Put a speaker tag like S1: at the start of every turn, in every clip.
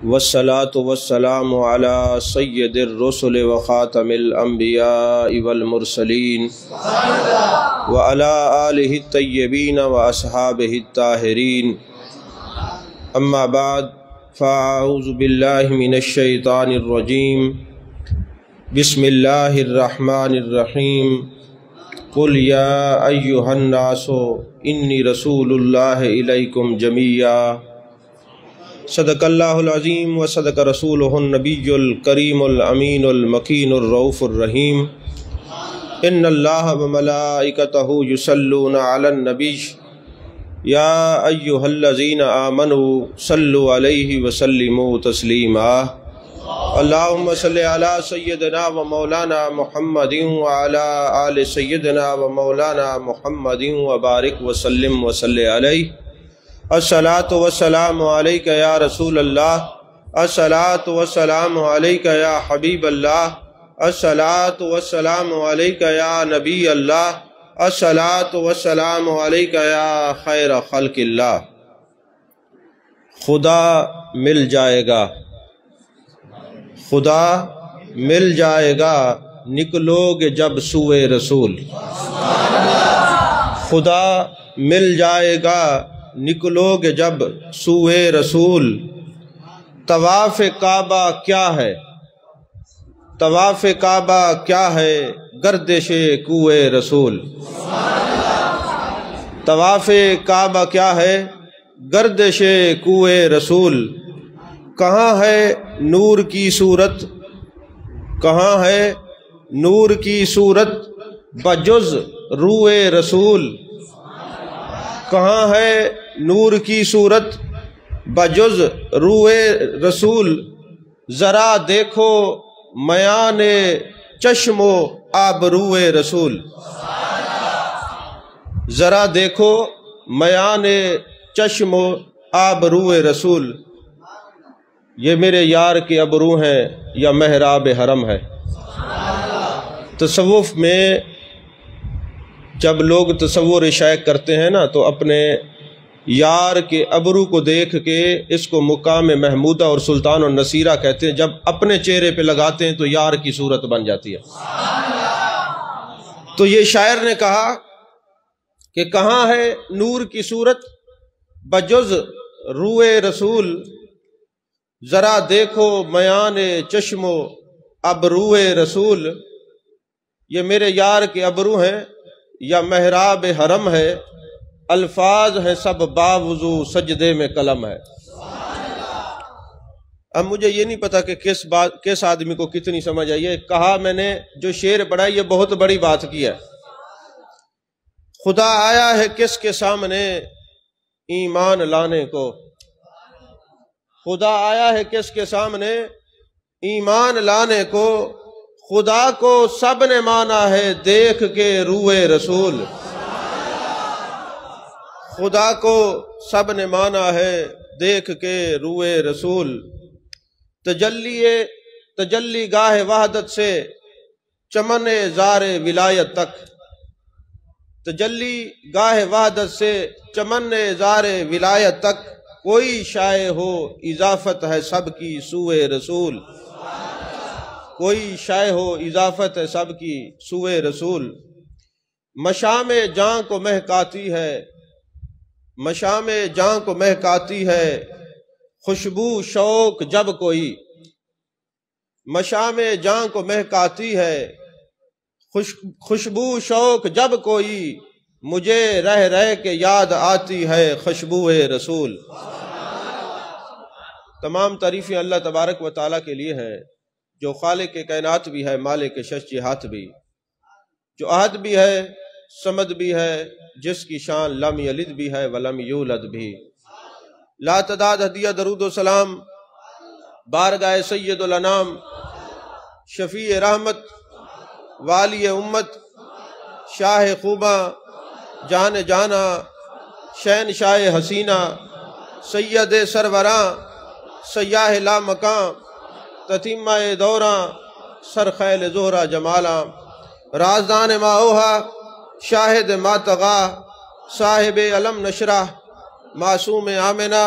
S1: والصلاة والسلام على سید الرسل وخاتم الانبیاء والمرسلین وعلى آلہ الطیبین واصحابہ الطاہرین اما بعد فاعوذ باللہ من الشیطان الرجیم بسم اللہ الرحمن الرحیم قل یا ایہا الناس انی رسول اللہ الیکم جمیعا صدق اللہ العظیم و صدق رسولہ النبی الکریم الامین المکین الرؤوف الرحیم ان اللہ و ملائکتہ یصلون علی النبی یا ایہا الذین آمنوا صلوا علیہ وسلموا تسلیما اللہم صلی علی سیدنا و مولانا محمد وعلی آل سیدنا و مولانا محمد وبارک وسلم وصلی علیہ الصلاۃ والسلام علیک یا رسول اللہ الصلاۃ والسلام علیک یا حبیب اللہ الصلاۃ والسلام علیک یا نبی اللہ الصلاۃ والسلام علیک یا خیر خلق اللہ۔ خدا مل جائے گا، خدا مل جائے گا، نکلو گے جب سوئے رسول۔ خدا مل جائے گا، نکلو گے جب سوئے رسول۔ طواف کعبہ کیا ہے، طواف کعبہ کیا ہے، گردش کوئے رسول۔ طواف کعبہ کیا ہے، گردش کوئے رسول۔ کہاں ہے نور کی صورت، کہاں ہے نور کی صورت بجز روئے رسول۔ کہاں ہے نور کی صورت بجز روئے رسول۔ ذرا دیکھو میان چشم و آبروئے رسول۔ ذرا دیکھو میان چشم و آبروئے رسول۔ یہ میرے یار کے ابرو ہیں یا محراب حرم ہے۔ تصوف میں جب لوگ تصور شیخ کرتے ہیں نا تو اپنے یار کے ابرو کو دیکھ کے اس کو مقام محمودہ اور سلطان النصیرہ کہتے ہیں۔ جب اپنے چہرے پہ لگاتے ہیں تو یار کی صورت بن جاتی ہے۔ تو یہ شاعر نے کہا کہ کہاں ہے نور کی صورت بجز روئے رسول۔ ذرا دیکھو میان چشم و ابروئے رسول۔ یہ میرے یار کے ابرو ہیں یا محراب حرم ہے، الفاظ ہیں سب باوضو سجدے میں قلم ہے۔ اب مجھے یہ نہیں پتا کہ کس آدمی کو کتنی سمجھ آئی ہے۔ کہا میں نے جو شعر پڑھا یہ بہت بڑی بات کی ہے۔ خدا آیا ہے کس کے سامنے ایمان لانے کو، خدا آیا ہے کس کے سامنے ایمان لانے کو۔ خدا کو سب نے مانا ہے دیکھ کے روئے رسول۔ خدا کو سب نے مانا ہے دیکھ کے روئے رسول۔ تجلی گاہ وحدت سے چمن زار ولایت تک، تجلی گاہ وحدت سے چمن زار ولایت تک، کوئی شائع ہو اضافت ہے سب کی سوئے رسول۔ کوئی شائع ہو اضافت ہے سب کی سوئے رسول۔ مشام جاں کو مہکاتی ہے، مشام جاں کو مہکاتی ہے خوشبو شوق جب کوئی۔ مشام جاں کو مہکاتی ہے خوشبو شوق جب کوئی، مجھے رہ رہ کے یاد آتی ہے خوشبو رسول۔ تمام تعریفیں اللہ تبارک و تعالیٰ کے لیے ہیں جو خالق کائنات بھی ہے، مالک شش جہات بھی، جو احد بھی ہے، صمد بھی ہے، جس کی شان لم یلد بھی ہے ولم یولد بھی۔ لا تعداد ہدیہ درود و سلام بارگاہ سید الانام، شفیع رحمت، والی امت، شاہ خوباں، جان جانا، شہنشاہ حسینہ، سید سروراں، سیاہ لا مکاں، تتیمہ دوراں، سرخیل زہرہ جمالاں، رازدان ما اوہا، شاہد ما تغا، صاحب علم نشرہ، معصوم آمنہ،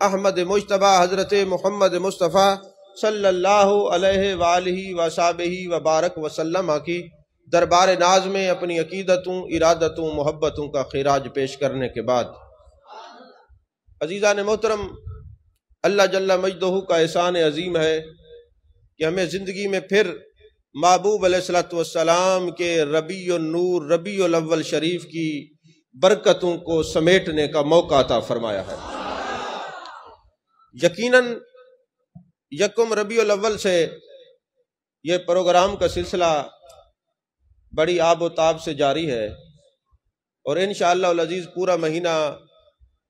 S1: احمد مجتبی حضرت محمد مصطفیٰ صلی اللہ علیہ وآلہ وصحبہ وبارک وسلم کی دربار ناز میں اپنی عقیدتوں، ارادتوں، محبتوں کا خراج پیش کرنے کے بعد، عزیزان محترم، اللہ جل مجدہ کا احسان عظیم ہے کہ ہمیں زندگی میں پھر محبوب علیہ الصلوۃ والسلام کے ربیع النور، ربیع الاول شریف کی برکتوں کو سمیٹنے کا موقع عطا فرمایا ہے۔ یقیناً یکم ربیع الاول سے یہ پروگرام کا سلسلہ بڑی آب و تاب سے جاری ہے، اور انشاءاللہ العزیز پورا مہینہ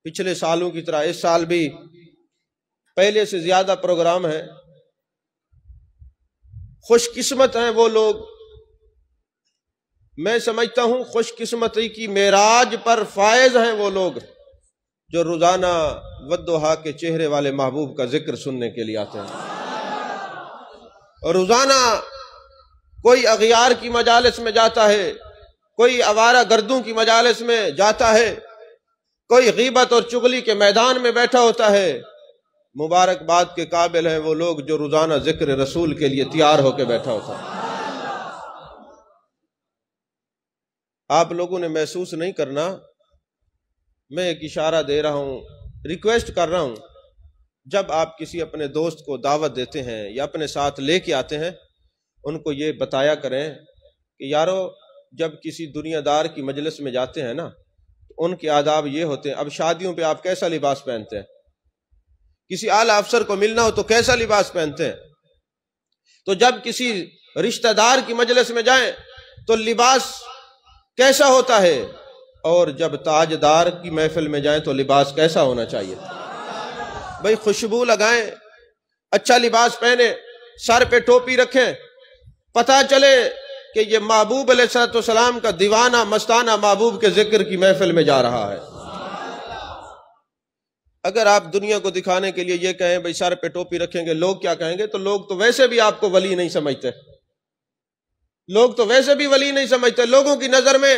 S1: پچھلے سالوں کی طرح اس سال بھی پہلے سے زیادہ پروگرام ہے۔ خوش قسمت ہیں وہ لوگ، میں سمجھتا ہوں خوش قسمتی کی معراج پر فائز ہیں وہ لوگ جو روزانہ والضحیٰ کے چہرے والے محبوب کا ذکر سننے کے لیے آتے ہیں، اور روزانہ کوئی اغیار کی مجالس میں جاتا ہے، کوئی آوارہ گردوں کی مجالس میں جاتا ہے، کوئی غیبت اور چغلی کے میدان میں بیٹھا ہوتا ہے۔ مبارکباد کے قابل ہیں وہ لوگ جو روزانہ ذکر رسول کے لیے تیار ہو کے بیٹھا ہوتا ہے۔ آپ لوگوں نے محسوس نہیں کرنا، میں ایک اشارہ دے رہا ہوں، ریکویسٹ کر رہا ہوں، جب آپ کسی اپنے دوست کو دعوت دیتے ہیں یا اپنے ساتھ لے کے آتے ہیں، ان کو یہ بتایا کریں کہ یارو جب کسی دنیا دار کی مجلس میں جاتے ہیں نا، تو ان کے آداب یہ ہوتے ہیں۔ اب شادیوں پہ آپ کیسا لباس پہنتے ہیں؟ کسی اعلیٰ افسر کو ملنا ہو تو کیسا لباس پہنتے ہیں؟ تو جب کسی رشتہ دار کی مجلس میں جائیں تو لباس کیسا ہوتا ہے، اور جب تاجدار کی محفل میں جائیں تو لباس کیسا ہونا چاہیے؟ بھئی خوشبو لگائیں، اچھا لباس پہنیں، سر پہ ٹوپی رکھیں، پتہ چلے کہ یہ محبوب علیہ السلام کا دیوانہ مستانہ محبوب کے ذکر کی محفل میں جا رہا ہے۔ اگر آپ دنیا کو دکھانے کے لیے یہ کہیں بھئی سر پہ ٹوپی رکھیں گے لوگ کیا کہیں گے، تو لوگ تو ویسے بھی آپ کو ولی نہیں سمجھتے، لوگ تو ویسے بھی ولی نہیں سمجھتے، لوگوں کی نظر میں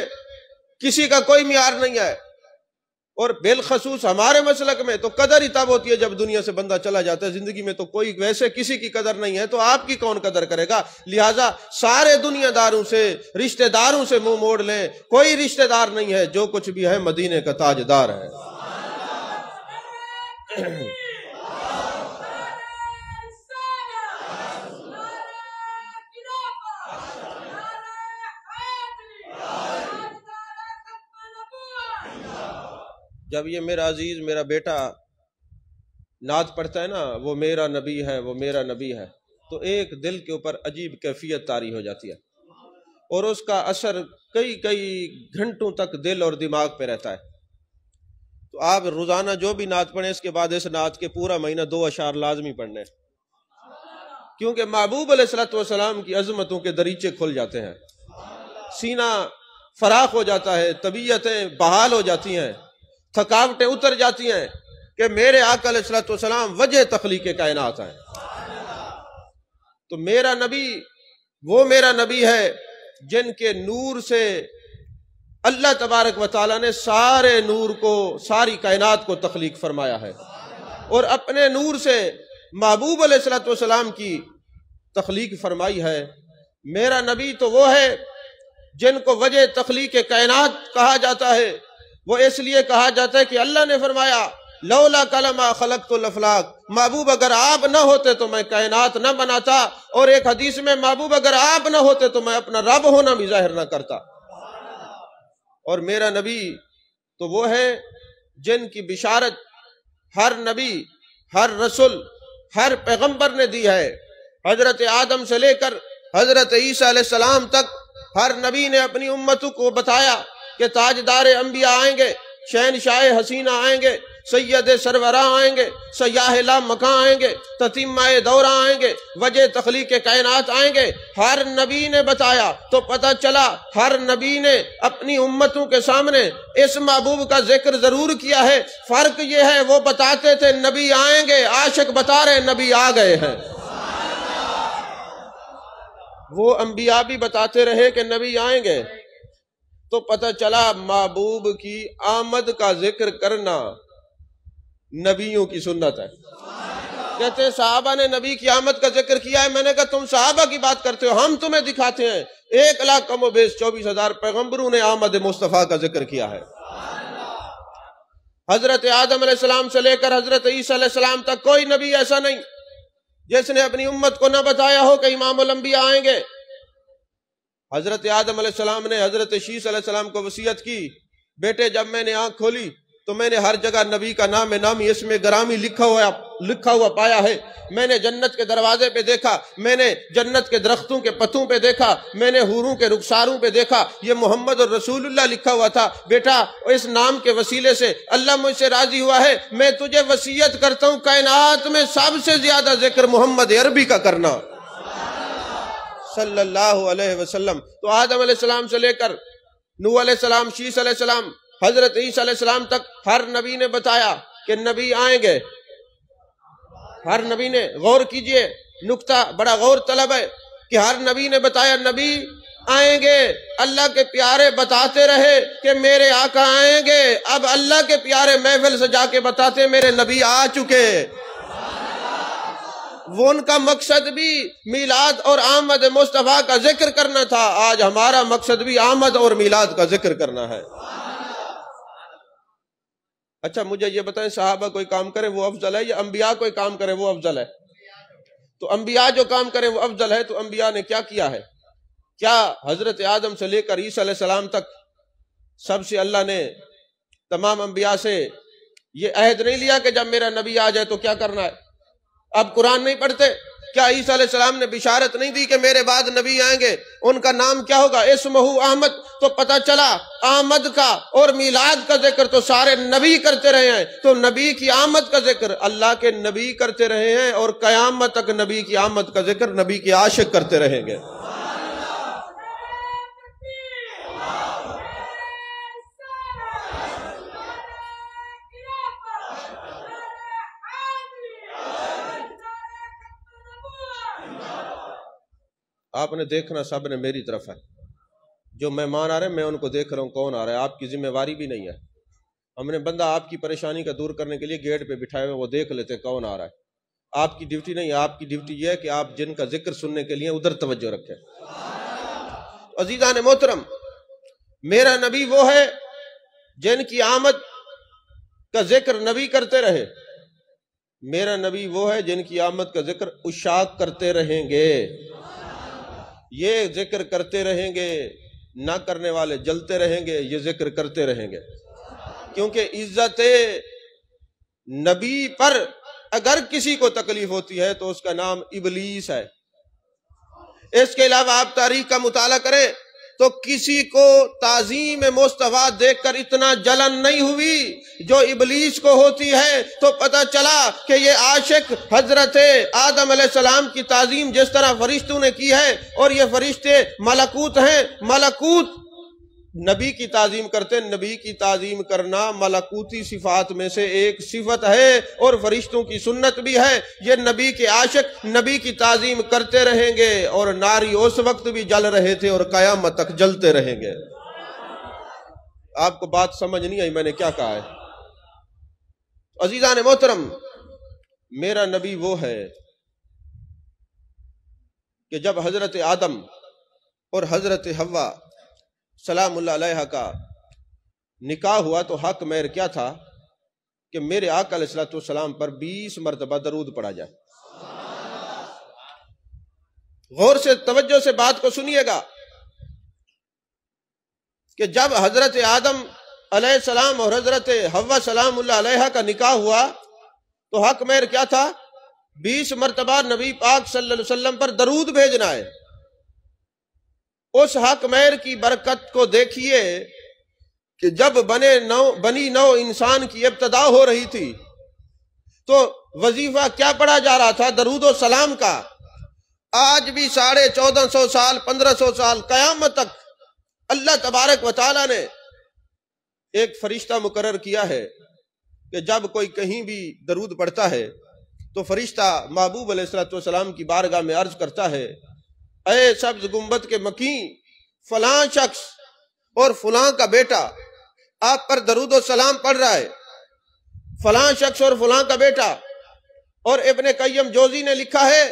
S1: کسی کا کوئی معیار نہیں ہے۔ اور بالخصوص ہمارے مسلک میں تو قدر ہی تب ہوتی ہے جب دنیا سے بندہ چلا جاتا ہے، زندگی میں تو کوئی ویسے کسی کی قدر نہیں ہے، تو آپ کی کون قدر کرے گا؟ لہٰذا سارے دنیا داروں سے، رشتہ داروں سے منہ موڑ لیں، کوئی رشتہ دار نہیں ہے، جو کچھ بھی ہے مدینے کا تاجدار ہے۔ جب یہ میرا عزیز، میرا بیٹا نعت پڑھتا ہے نا، وہ میرا نبی ہے، وہ میرا نبی ہے، تو ایک دل کے اوپر عجیب کیفیت طاری ہو جاتی ہے، اور اس کا اثر کئی گھنٹوں تک دل اور دماغ پہ رہتا ہے۔ تو آپ روزانہ جو بھی نعت پڑھیں، اس کے بعد اس نعت کے پورا مہینہ 2 اشعار لازمی پڑھنے، کیونکہ محبوب علیہ الصلوۃ والسلام کی عظمتوں کے دریچے کھل جاتے ہیں، سینہ فراخ ہو جاتا ہے، طبیعتیں بحال ہو جاتی ہیں، تھکاوٹیں اتر جاتی ہیں کہ میرے آقا علیہ الصلوۃ والسلام وجہ تخلیق کائنات ہیں۔ تو میرا نبی وہ میرا نبی ہے جن کے نور سے اللہ تبارک و تعالیٰ نے سارے نور کو، ساری کائنات کو تخلیق فرمایا ہے، اور اپنے نور سے محبوب علیہ الصلوۃ والسلام کی تخلیق فرمائی ہے۔ میرا نبی تو وہ ہے جن کو وجہ تخلیق کائنات کہا جاتا ہے، وہ اس لیے کہا جاتا ہے کہ اللہ نے فرمایا لولا کلمہ خلقت الافلاق، محبوب اگر آپ نہ ہوتے تو میں کائنات نہ بناتا، اور ایک حدیث میں محبوب اگر آپ نہ ہوتے تو میں اپنا رب ہونا بھی ظاہر نہ کرتا۔ اور میرا نبی تو وہ ہے جن کی بشارت ہر نبی، ہر رسول، ہر پیغمبر نے دی ہے، حضرت آدم سے لے کر حضرت عیسیٰ علیہ السلام تک ہر نبی نے اپنی امتوں کو بتایا کہ تاجدار انبیاء آئیں گے، شہنشاہ حسینہ آئیں گے، سید سروراں آئیں گے، سیاح لا مکاں آئیں گے، تتمہ دورہ آئیں گے، وجہ تخلیق کائنات آئیں گے، ہر نبی نے بتایا۔ تو پتہ چلا ہر نبی نے اپنی امتوں کے سامنے اس محبوب کا ذکر ضرور کیا ہے، فرق یہ ہے وہ بتاتے تھے نبی آئیں گے، عاشق بتا رہے نبی آ گئے ہیں۔ وہ انبیاء بھی بتاتے رہے کہ نبی آئیں گے، تو پتہ چلا محبوب کی آمد کا ذکر کرنا نبیوں کی سنت ہے۔ کہتے ہیں صحابہ نے نبی کی آمد کا ذکر کیا ہے، میں نے کہا تم صحابہ کی بات کرتے ہو، ہم تمہیں دکھاتے ہیں 1,00,000 کم و بیش 24,000 پیغمبروں نے آمد مصطفیٰ کا ذکر کیا ہے۔ حضرت آدم علیہ السلام سے لے کر حضرت عیسیٰ علیہ السلام تک کوئی نبی ایسا نہیں جس نے اپنی امت کو نہ بتایا ہو کہ امام الانبیاء آئیں گے۔ حضرت آدم علیہ السلام نے حضرت شیس علیہ السلام کو وصیت کی، بیٹے جب میں نے آنکھ کھولی تو میں نے ہر جگہ نبی کا نام نامی اس میں گرامی لکھا ہوا پایا ہے۔ میں نے جنت کے دروازے پہ دیکھا، میں نے جنت کے درختوں کے پتوں پہ دیکھا، میں نے حوروں کے رخساروں پہ دیکھا، یہ محمد اور رسول اللہ لکھا ہوا تھا۔ بیٹا اس نام کے وسیلے سے اللہ مجھ سے راضی ہوا ہے، میں تجھے وصیت کرتا ہوں کائنات میں سب سے زیادہ ذکر محمد عربی کا کرنا صلی اللہ علیہ وسلم۔ تو آدم علیہ السلام سے لے کر نوح علیہ السلام، شیس علیہ السلام، حضرت عیسیٰ علیہ السلام تک ہر نبی نے بتایا کہ نبی آئیں گے۔ ہر نبی نے، غور کیجئے، نکتہ بڑا غور طلب ہے کہ ہر نبی نے بتایا نبی آئیں گے۔ اللہ کے پیارے بتاتے رہے کہ میرے آقا آئیں گے، اب اللہ کے پیارے محفل سے جا کے بتاتے میرے نبی آ چکے۔ وہ ان کا مقصد بھی میلاد اور آمد مصطفیٰ کا ذکر کرنا تھا، آج ہمارا مقصد بھی آمد اور میلاد کا ذکر کرنا ہے۔ اچھا مجھے یہ بتائیں، صحابہ کوئی کام کرے وہ افضل ہے یا انبیاء کوئی کام کرے وہ افضل ہے؟ تو انبیاء جو کام کرے وہ افضل ہے، تو انبیاء نے کیا کیا ہے؟ کیا حضرت آدم سے لے کر عیسیٰ علیہ السلام تک سب سے اللہ نے، تمام انبیاء سے یہ عہد نہیں لیا کہ جب میرا نبی آ جائے تو کیا کرنا ہے؟ اب قرآن نہیں پڑھتے؟ کیا عیسیٰ علیہ السلام نے بشارت نہیں دی کہ میرے بعد نبی آئیں گے، ان کا نام کیا ہوگا؟ اسمہ احمد۔ تو پتہ چلا آمد کا اور میلاد کا ذکر تو سارے نبی کرتے رہے ہیں، تو نبی کی آمد کا ذکر اللہ کے نبی کرتے رہے ہیں، اور قیامت تک نبی کی آمد کا ذکر نبی کے عاشق کرتے رہیں گے۔ آپ نے دیکھنا سب نے میری طرف ہے، جو مہمان آ رہے ہیں میں ان کو دیکھ رہا ہوں کون آ رہا ہے، آپ کی ذمہ داری بھی نہیں ہے۔ ہم نے بندہ آپ کی پریشانی کا دور کرنے کے لیے گیٹ پہ بٹھائے ہوئے وہ دیکھ لیتے ہیں کون آ رہا ہے۔ آپ کی ڈیوٹی نہیں ہے، آپ کی ڈیوٹی یہ ہے کہ آپ جن کا ذکر سننے کے لیے ادھر توجہ رکھیں۔ عزیزان محترم، میرا نبی وہ ہے جن کی آمد کا ذکر نبی کرتے رہے، میرا نبی وہ ہے جن کی آمد کا ذکر عشاق کرتے رہیں گے۔ یہ ذکر کرتے رہیں گے، نہ کرنے والے جلتے رہیں گے، یہ ذکر کرتے رہیں گے، کیونکہ عزت نبی پر اگر کسی کو تکلیف ہوتی ہے تو اس کا نام ابلیس ہے۔ اس کے علاوہ آپ تاریخ کا مطالعہ کریں تو کسی کو تعظیم مصطفیٰ دیکھ کر اتنا جلن نہیں ہوئی جو ابلیس کو ہوتی ہے۔ تو پتہ چلا کہ یہ عاشق حضرت آدم علیہ السلام کی تعظیم جس طرح فرشتوں نے کی ہے، اور یہ فرشتے ملکوت ہیں، ملکوت نبی کی تعظیم کرتے، نبی کی تعظیم کرنا ملکوتی صفات میں سے ایک صفت ہے، اور فرشتوں کی سنت بھی ہے۔ یہ نبی کے عاشق نبی کی تعظیم کرتے رہیں گے، اور ناری اس وقت بھی جل رہے تھے اور قیامت تک جلتے رہیں گے۔ آپ کو بات سمجھ نہیں آئی میں نے کیا کہا ہے؟ عزیزان محترم، میرا نبی وہ ہے کہ جب حضرت آدم اور حضرت حوا سلام اللہ علیہ کا نکاح ہوا تو حق مہر کیا تھا کہ میرے آقا علیہ السلام پر 20 مرتبہ درود پڑھا جائے۔ غور سے توجہ سے بات کو سنیے گا کہ جب حضرت آدم علیہ السلام اور حضرت حوا سلام اللہ علیہ کا نکاح ہوا تو حق مہر کیا تھا؟ 20 مرتبہ نبی پاک صلی اللہ علیہ وسلم پر درود بھیجنا ہے۔ اس حق مہر کی برکت کو دیکھیے کہ جب بنی نو انسان کی ابتدا ہو رہی تھی تو وظیفہ کیا پڑھا جا رہا تھا؟ درود و سلام کا۔ آج بھی 1450 سال 1500 سال قیامت تک اللہ تبارک و تعالی نے ایک فرشتہ مقرر کیا ہے کہ جب کوئی کہیں بھی درود پڑھتا ہے تو فرشتہ محبوب علیہ السلام کی بارگاہ میں عرض کرتا ہے، اے سبز گنبد کے مکین فلاں شخص اور فلاں کا بیٹا آپ پر درود و سلام پڑھ رہا ہے۔ فلاں شخص اور فلاں کا بیٹا. اور ابن قیم جوزی نے لکھا ہے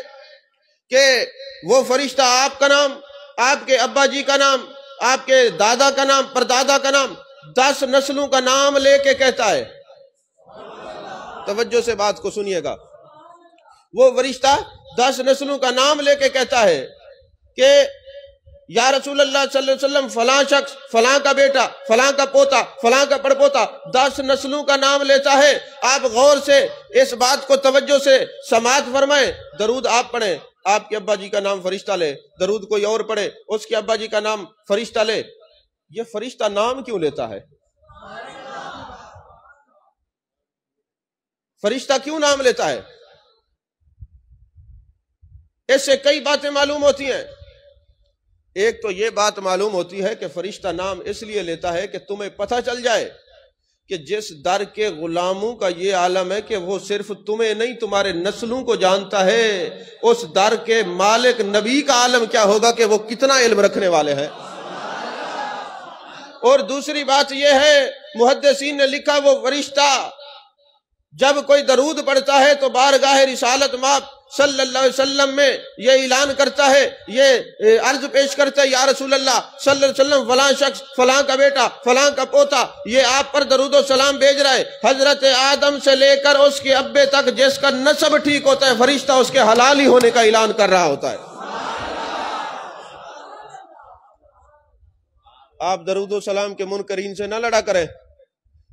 S1: کہ وہ فرشتہ آپ کا نام، آپ کے ابا جی کا نام، آپ کے دادا کا نام، پردادا کا نام، 10 نسلوں کا نام لے کے کہتا ہے. توجہ سے بات کو سنیے گا. وہ فرشتہ 10 نسلوں کا نام لے کے کہتا ہے کہ یا رسول اللہ صلی اللہ علیہ وسلم فلاں شخص، فلاں کا بیٹا، فلاں کا پوتا، فلاں کا پڑپوتا، 10 نسلوں کا نام لیتا ہے. آپ غور سے اس بات کو توجہ سے سماعت فرمائیں. درود آپ پڑھیں، آپ کے ابا جی کا نام فرشتہ لے. درود کوئی اور پڑھے، اس کے ابا جی کا نام فرشتہ لے. یہ فرشتہ نام کیوں لیتا ہے؟ فرشتہ کیوں نام لیتا ہے؟ اس سے کئی باتیں معلوم ہوتی ہیں. ایک تو یہ بات معلوم ہوتی ہے کہ فرشتہ نام اس لیے لیتا ہے کہ تمہیں پتہ چل جائے کہ جس در کے غلاموں کا یہ عالم ہے کہ وہ صرف تمہیں نہیں تمہارے نسلوں کو جانتا ہے، اس در کے مالک نبی کا عالم کیا ہوگا کہ وہ کتنا علم رکھنے والے ہیں. اور دوسری بات یہ ہے، محدثین نے لکھا وہ فرشتہ جب کوئی درود پڑھتا ہے تو بارگاہ رسالت مآب صلی اللہ علیہ وسلم میں یہ اعلان کرتا ہے، یہ عرض پیش کرتا ہے، یا رسول اللہ صلی اللہ علیہ وسلم فلاں شخص، فلاں کا بیٹا، فلاں کا پوتا یہ آپ پر درود و سلام بھیج رہا ہے. حضرت آدم سے لے کر اس کے ابے تک جس کا نسب ٹھیک ہوتا ہے، فرشتہ اس کے حلال ہی ہونے کا اعلان کر رہا ہوتا ہے. آپ درود و سلام کے منکرین سے نہ لڑا کریں،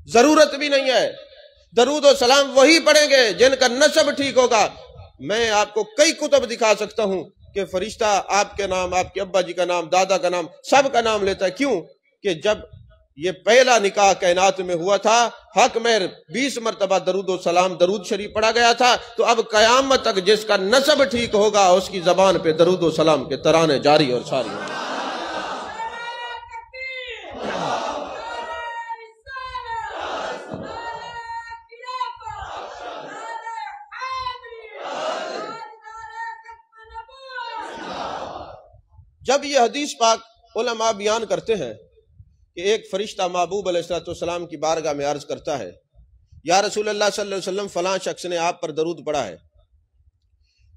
S1: ضرورت بھی نہیں ہے. درود و سلام وہی پڑھیں گے جن کا نسب ٹھیک ہوگا. میں آپ کو کئی کتب دکھا سکتا ہوں کہ فرشتہ آپ کے نام، آپ کے ابا جی کا نام، دادا کا نام، سب کا نام لیتا ہے. کیوں کہ جب یہ پہلا نکاح کائنات میں ہوا تھا، حق میں 20 مرتبہ درود و سلام، درود شریف پڑھا گیا تھا. تو اب قیامت تک جس کا نسب ٹھیک ہوگا اس کی زبان پہ درود و سلام کے ترانے جاری اور ساری ہوں گے. جب یہ حدیث پاک علماء بیان کرتے ہیں کہ ایک فرشتہ محبوب علیہ السلام کی بارگاہ میں عرض کرتا ہے، یا رسول اللہ صلی اللہ علیہ وسلم فلاں شخص نے آپ پر درود پڑھا ہے،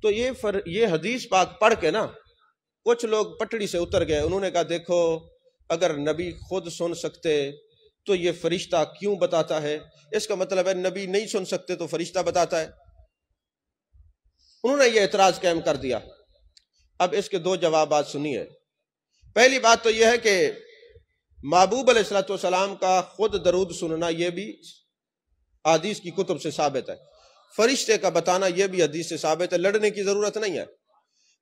S1: تو یہ حدیث پاک پڑھ کے نا کچھ لوگ پٹڑی سے اتر گئے. انہوں نے کہا دیکھو اگر نبی خود سن سکتے تو یہ فرشتہ کیوں بتاتا ہے؟ اس کا مطلب ہے نبی نہیں سن سکتے تو فرشتہ بتاتا ہے. انہوں نے یہ اعتراض قائم کر دیا. اب اس کے 2 جوابات سنیے. پہلی بات تو یہ ہے کہ محبوب علیہ السلام کا خود درود سننا یہ بھی حدیث کی کتب سے ثابت ہے. فرشتے کا بتانا یہ بھی حدیث سے ثابت ہے. لڑنے کی ضرورت نہیں ہے.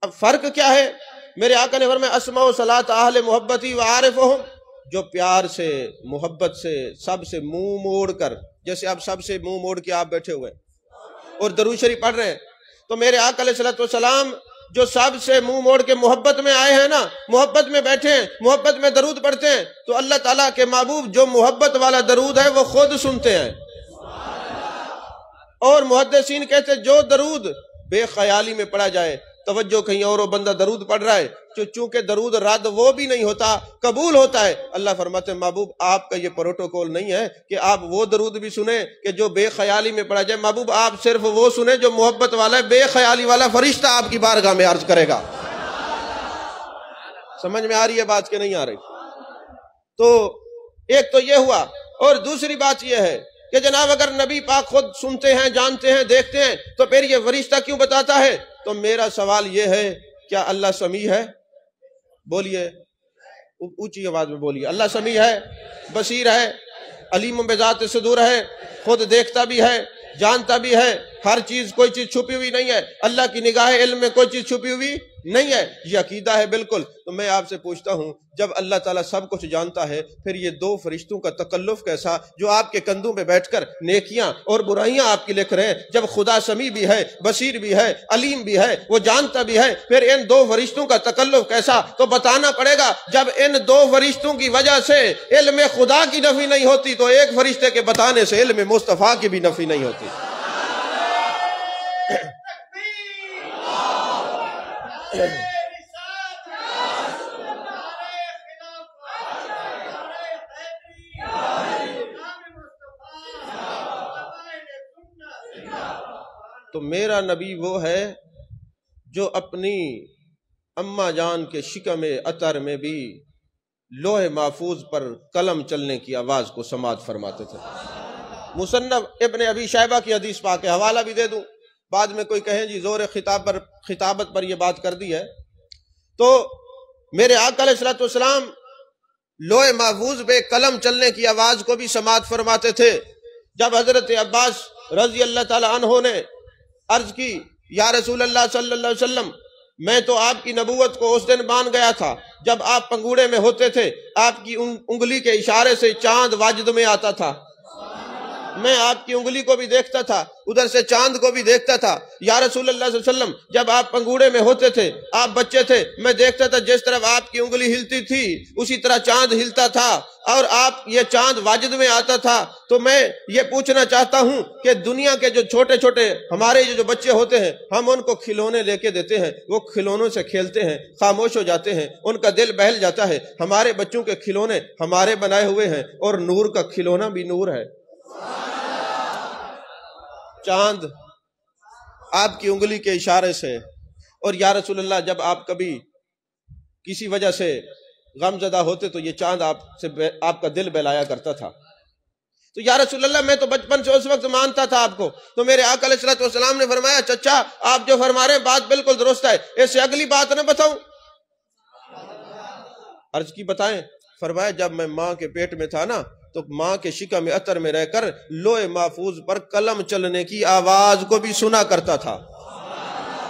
S1: اب فرق کیا ہے؟ میرے آقا نے فرمایا اسمع صلاۃ اہل محبتی وعارفہم، جو پیار سے، محبت سے، سب سے منہ موڑ کر، جیسے اب سب سے منہ موڑ کے آپ بیٹھے ہوئے اور درود شریف پڑھ رہے ہیں، تو میرے آقا علیہ السلام جو سب سے منہ موڑ کے محبت میں آئے ہیں نا، محبت میں بیٹھے ہیں، محبت میں درود پڑھتے ہیں، تو اللہ تعالیٰ کے محبوب جو محبت والا درود ہے وہ خود سنتے ہیں. اور محدثین کہتے جو درود بے خیالی میں پڑھا جائے، توجہ کہیں اور وہ بندہ درود پڑھ رہا ہے، چونکہ درود رد وہ بھی نہیں ہوتا، قبول ہوتا ہے. اللہ فرماتے ہیں محبوب آپ کا یہ پروٹوکول نہیں ہے کہ آپ وہ درود بھی سنیں کہ جو بے خیالی میں پڑھا جائے. محبوب آپ صرف وہ سنیں جو محبت والا ہے، بے خیالی والا فرشتہ آپ کی بارگاہ میں عرض کرے گا. سمجھ میں آ رہی ہے بات کہ نہیں آ رہی؟ تو ایک تو یہ ہوا. اور دوسری بات یہ ہے کہ جناب اگر نبی پاک خود سنتے ہیں، جانتے ہیں، دیکھتے ہیں، تو پھر یہ فرشتہ کیوں بتاتا ہے؟ تو میرا سوال یہ ہے، کیا اللہ سمیع ہے؟ بولیے اونچی آواز میں بولیے. اللہ سمیع ہے، بصیر ہے، علیم بذات صدور ہے، خود دیکھتا بھی ہے، جانتا بھی ہے، ہر چیز، کوئی چیز چھپی ہوئی نہیں ہے. اللہ کی نگاہ علم میں کوئی چیز چھپی ہوئی نہیں ہے. یہ عقیدہ ہے بالکل. تو میں آپ سے پوچھتا ہوں جب اللہ تعالیٰ سب کچھ جانتا ہے، پھر یہ 2 فرشتوں کا تکلف کیسا جو آپ کے کندھوں پہ بیٹھ کر نیکیاں اور برائیاں آپ کی لکھ رہے ہیں؟ جب خدا سمیع بھی ہے، بصیر بھی ہے، علیم بھی ہے، وہ جانتا بھی ہے، پھر ان 2 فرشتوں کا تکلف کیسا؟ تو بتانا پڑے گا. جب ان 2 فرشتوں کی وجہ سے علم خدا کی نفی نہیں ہوتی تو ایک فرشتے کے بتانے سے علم مصطفیٰ کی بھی نفی نہیں ہوتی. میرا نبی وہ ہے جو اپنی اماں جان کے شکم عطر میں بھی لوح محفوظ پر قلم چلنے کی آواز کو سماعت فرماتے تھے۔ مصنف ابن ابی شیبہ کی حدیث پاک ہے، حوالہ بھی دے دوں، بعد میں کوئی کہیں جی زور خطابت پر یہ بات کر دی ہے، تو میرے آقا علیہ الصلوۃ والسلام لوح محفوظ پہ قلم چلنے کی آواز کو بھی سماعت فرماتے تھے۔ جب حضرت عباس رضی اللہ تعالی عنہ نے عرض کی یا رسول اللہ صلی اللہ علیہ وسلم، میں تو آپ کی نبوت کو اس دن مان گیا تھا جب آپ پنگوڑے میں ہوتے تھے، آپ کی انگلی کے اشارے سے چاند واجد میں آتا تھا، میں آپ کی انگلی کو بھی دیکھتا تھا، ادھر سے چاند کو بھی دیکھتا تھا۔ یا رسول اللہ صلی اللہ علیہ وسلم، جب آپ پنگوڑے میں ہوتے تھے، آپ بچے تھے، میں دیکھتا تھا جس طرف آپ کی انگلی ہلتی تھی اسی طرح چاند ہلتا تھا، اور آپ یہ چاند واجد میں آتا تھا۔ تو میں یہ پوچھنا چاہتا ہوں کہ دنیا کے جو چھوٹے چھوٹے ہمارے جو بچے ہوتے ہیں، ہم ان کو کھلونے لے کے دیتے ہیں، وہ کھلونوں سے کھیلتے ہیں، خاموش ہو جاتے ہیں، ان کا دل بہل جاتا ہے۔ ہمارے بچوں کے کھلونے ہمارے بنائے ہوئے ہیں، اور نور کا کھلونا بھی نور ہے۔ چاند آپ کی انگلی کے اشارے سے، اور یا رسول اللہ جب آپ کبھی کسی وجہ سے غم زدہ ہوتے تو یہ چاند آپ کا دل بہلایا کرتا تھا۔ تو یا رسول اللہ میں تو بچپن سے اس وقت مانتا تھا آپ کو۔ تو میرے آقا علیہ الصلوۃ والسلام نے فرمایا چچا آپ جو فرما رہے ہیں بات بالکل درست ہے، اس سے اگلی بات نہ بتاؤں؟ عرض کی بتائیں؟ فرمایا جب میں ماں کے پیٹ میں تھا نا تو ماں کے شکم عطر میں رہ کر لوح محفوظ پر قلم چلنے کی آواز کو بھی سنا کرتا تھا۔